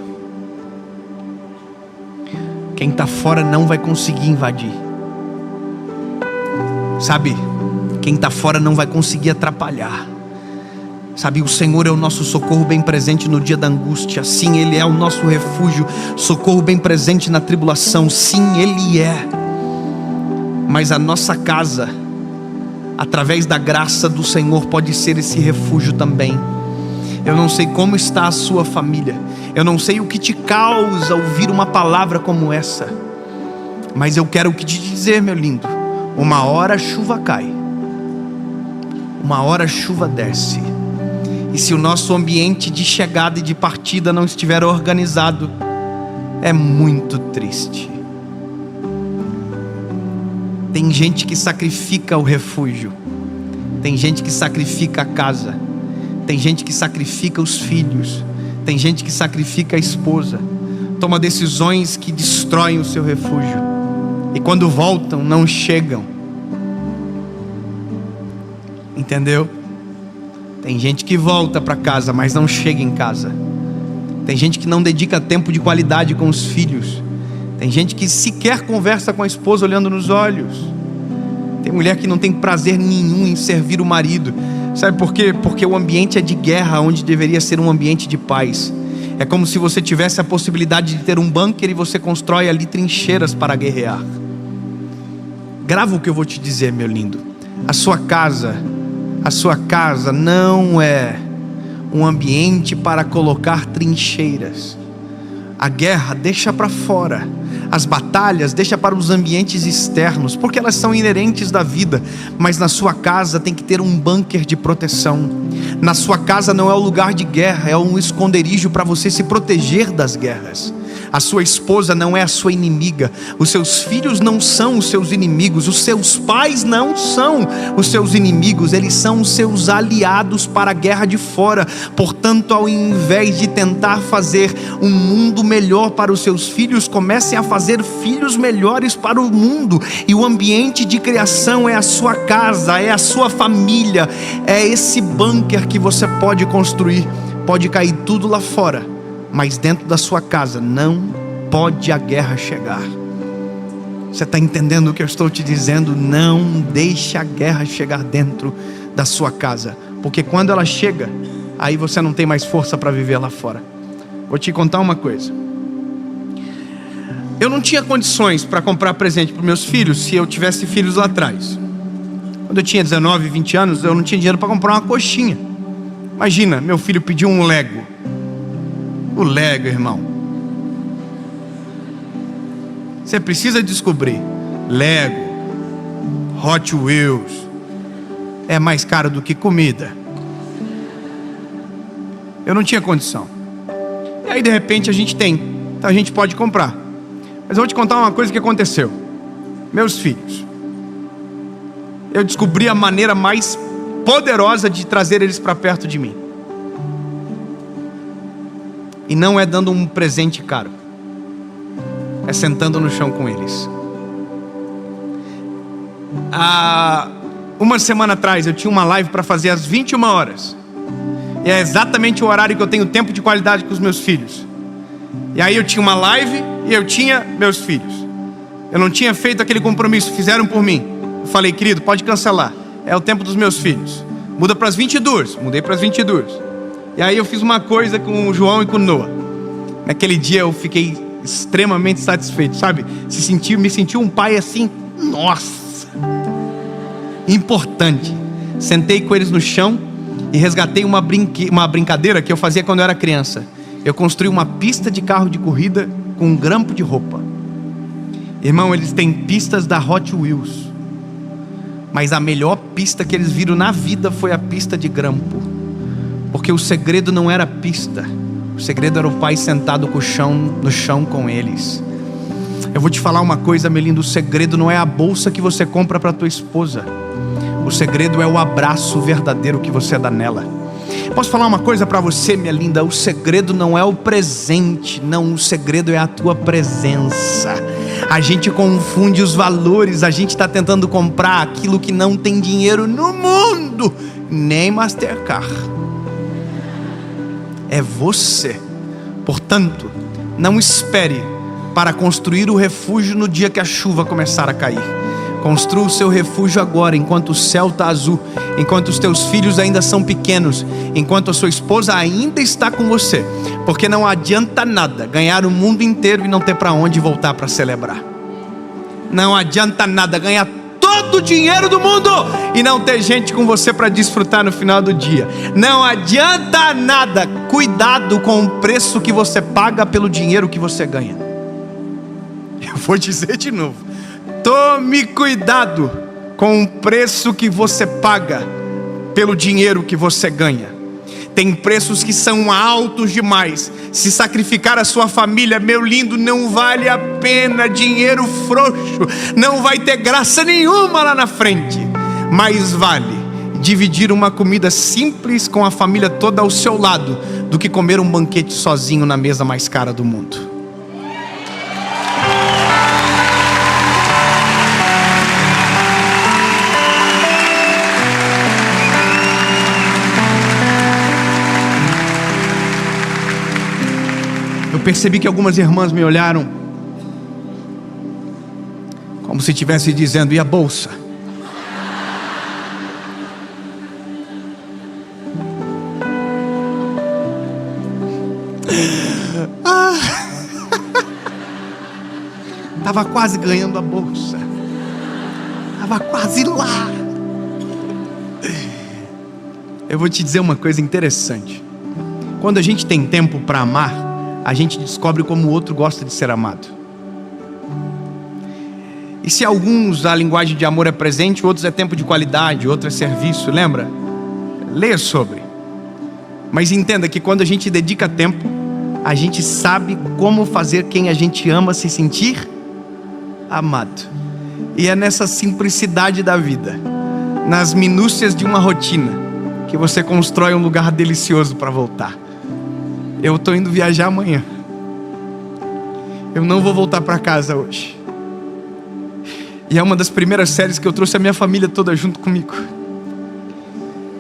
[SPEAKER 3] Quem está fora não vai conseguir invadir. Sabe, quem está fora não vai conseguir atrapalhar. Sabe, o Senhor é o nosso socorro bem presente no dia da angústia. Sim, Ele é o nosso refúgio, socorro bem presente na tribulação. Sim, Ele é. Mas a nossa casa, através da graça do Senhor, pode ser esse refúgio também. Eu não sei como está a sua família, eu não sei o que te causa ouvir uma palavra como essa, mas eu quero te dizer, meu lindo, uma hora a chuva cai, uma hora a chuva desce. E se o nosso ambiente de chegada e de partida não estiver organizado, é muito triste. Tem gente que sacrifica o refúgio, tem gente que sacrifica a casa, tem gente que sacrifica os filhos, tem gente que sacrifica a esposa, toma decisões que destroem o seu refúgio, e quando voltam não chegam. Entendeu? Tem gente que volta para casa, mas não chega em casa. Tem gente que não dedica tempo de qualidade com os filhos. Tem gente que sequer conversa com a esposa olhando nos olhos. Tem mulher que não tem prazer nenhum em servir o marido. Sabe por quê? Porque o ambiente é de guerra, onde deveria ser um ambiente de paz. É como se você tivesse a possibilidade de ter um bunker e você constrói ali trincheiras para guerrear. Grava o que eu vou te dizer, meu lindo. A sua casa não é um ambiente para colocar trincheiras. A guerra deixa para fora, as batalhas deixa para os ambientes externos, porque elas são inerentes da vida. Mas na sua casa tem que ter um bunker de proteção. Na sua casa não é o lugar de guerra, é um esconderijo para você se proteger das guerras. A sua esposa não é a sua inimiga, os seus filhos não são os seus inimigos, os seus pais não são os seus inimigos, eles são os seus aliados para a guerra de fora. Portanto, ao invés de tentar fazer um mundo melhor para os seus filhos, comecem a fazer filhos melhores para o mundo. E o ambiente de criação é a sua casa, é a sua família, é esse bunker que você pode construir. Pode cair tudo lá fora, mas dentro da sua casa não pode a guerra chegar. Você está entendendo o que eu estou te dizendo? Não deixe a guerra chegar dentro da sua casa, porque quando ela chega, aí você não tem mais força para viver lá fora. Vou te contar uma coisa. Eu não tinha condições para comprar presente para meus filhos se eu tivesse filhos lá atrás. Quando eu tinha 19, 20 anos, eu não tinha dinheiro para comprar uma coxinha. Imagina, meu filho pediu um Lego. O Lego, irmão, você precisa descobrir. Lego, Hot Wheels, é mais caro do que comida. Eu não tinha condição. E aí de repente a gente tem, então a gente pode comprar. Mas eu vou te contar uma coisa que aconteceu. Meus filhos, eu descobri a maneira mais poderosa de trazer eles para perto de mim. E não é dando um presente caro, é sentando no chão com eles. Há uma semana atrás eu tinha uma live para fazer às 21 horas. E é exatamente o horário que eu tenho tempo de qualidade com os meus filhos. E aí eu tinha uma live e eu tinha meus filhos. Eu não tinha feito aquele compromisso, fizeram por mim. Eu falei: querido, pode cancelar, é o tempo dos meus filhos. Muda para as 22. Mudei para as 22. E aí eu fiz uma coisa com o João e com o Noah. Naquele dia eu fiquei extremamente satisfeito, sabe? Me senti um pai assim, nossa, importante. Sentei com eles no chão e resgatei uma brincadeira que eu fazia quando eu era criança. Eu construí uma pista de carro de corrida com um grampo de roupa. Irmão, eles têm pistas da Hot Wheels, mas a melhor pista que eles viram na vida foi a pista de grampo. Porque o segredo não era a pista, o segredo era o pai sentado no chão com eles. Eu vou te falar uma coisa, Melinda, o segredo não é a bolsa que você compra para tua esposa. O segredo é o abraço verdadeiro que você dá nela. Posso falar uma coisa para você, minha linda? O segredo não é o presente, não, o segredo é a tua presença. A gente confunde os valores, a gente está tentando comprar aquilo que não tem dinheiro no mundo, nem Mastercard. É você. Portanto, não espere para construir o refúgio no dia que a chuva começar a cair. Construa o seu refúgio agora, enquanto o céu está azul, enquanto os teus filhos ainda são pequenos, enquanto a sua esposa ainda está com você. Porque não adianta nada ganhar o mundo inteiro e não ter para onde voltar para celebrar. Não adianta nada ganhar todo o dinheiro do mundo e não ter gente com você para desfrutar no final do dia. Não adianta nada. Cuidado com o preço que você paga pelo dinheiro que você ganha. Eu vou dizer de novo. Tome cuidado com o preço que você paga pelo dinheiro que você ganha. Tem preços que são altos demais. Se sacrificar a sua família, meu lindo, não vale a pena. Dinheiro frouxo não vai ter graça nenhuma lá na frente. Mais vale dividir uma comida simples com a família toda ao seu lado do que comer um banquete sozinho na mesa mais cara do mundo. Eu percebi que algumas irmãs me olharam como se estivesse dizendo: e a bolsa? Estava quase ganhando a bolsa, estava quase lá. Eu vou te dizer uma coisa interessante. Quando a gente tem tempo para amar, a gente descobre como o outro gosta de ser amado. E se alguns a linguagem de amor é presente, outros é tempo de qualidade, outros é serviço, lembra? Leia sobre. Mas entenda que quando a gente dedica tempo, a gente sabe como fazer quem a gente ama se sentir amado. E é nessa simplicidade da vida, nas minúcias de uma rotina, que você constrói um lugar delicioso para voltar. Eu estou indo viajar amanhã. Eu não vou voltar para casa hoje. E é uma das primeiras séries que eu trouxe a minha família toda junto comigo.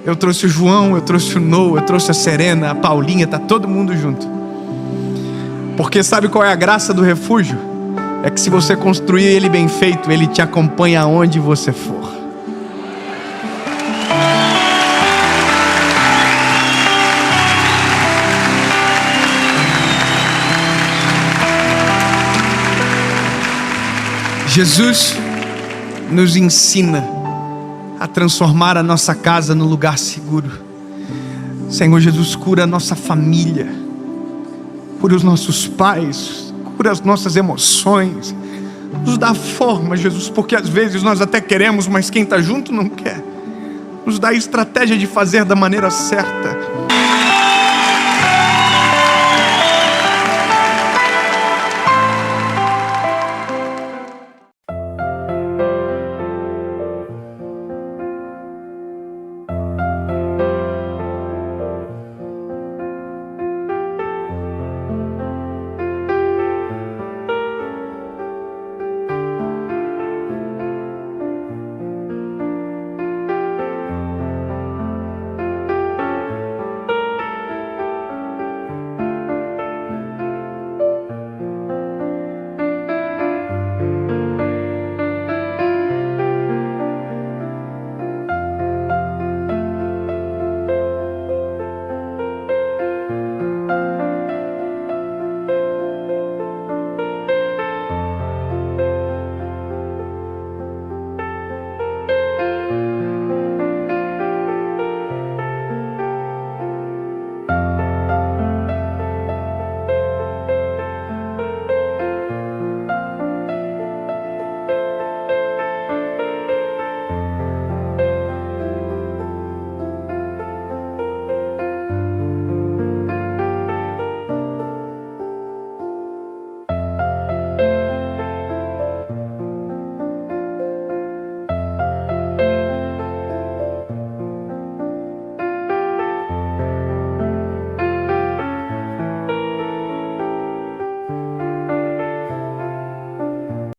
[SPEAKER 3] Eu trouxe o João, eu trouxe o Noah, eu trouxe a Serena, a Paulinha, tá todo mundo junto. Porque sabe qual é a graça do refúgio? É que se você construir ele bem feito, ele te acompanha aonde você for. Jesus nos ensina a transformar a nossa casa num lugar seguro. Senhor Jesus, cura a nossa família, cura os nossos pais, cura as nossas emoções, nos dá forma, Jesus, porque às vezes nós até queremos, mas quem está junto não quer. Nos dá a estratégia de fazer da maneira certa.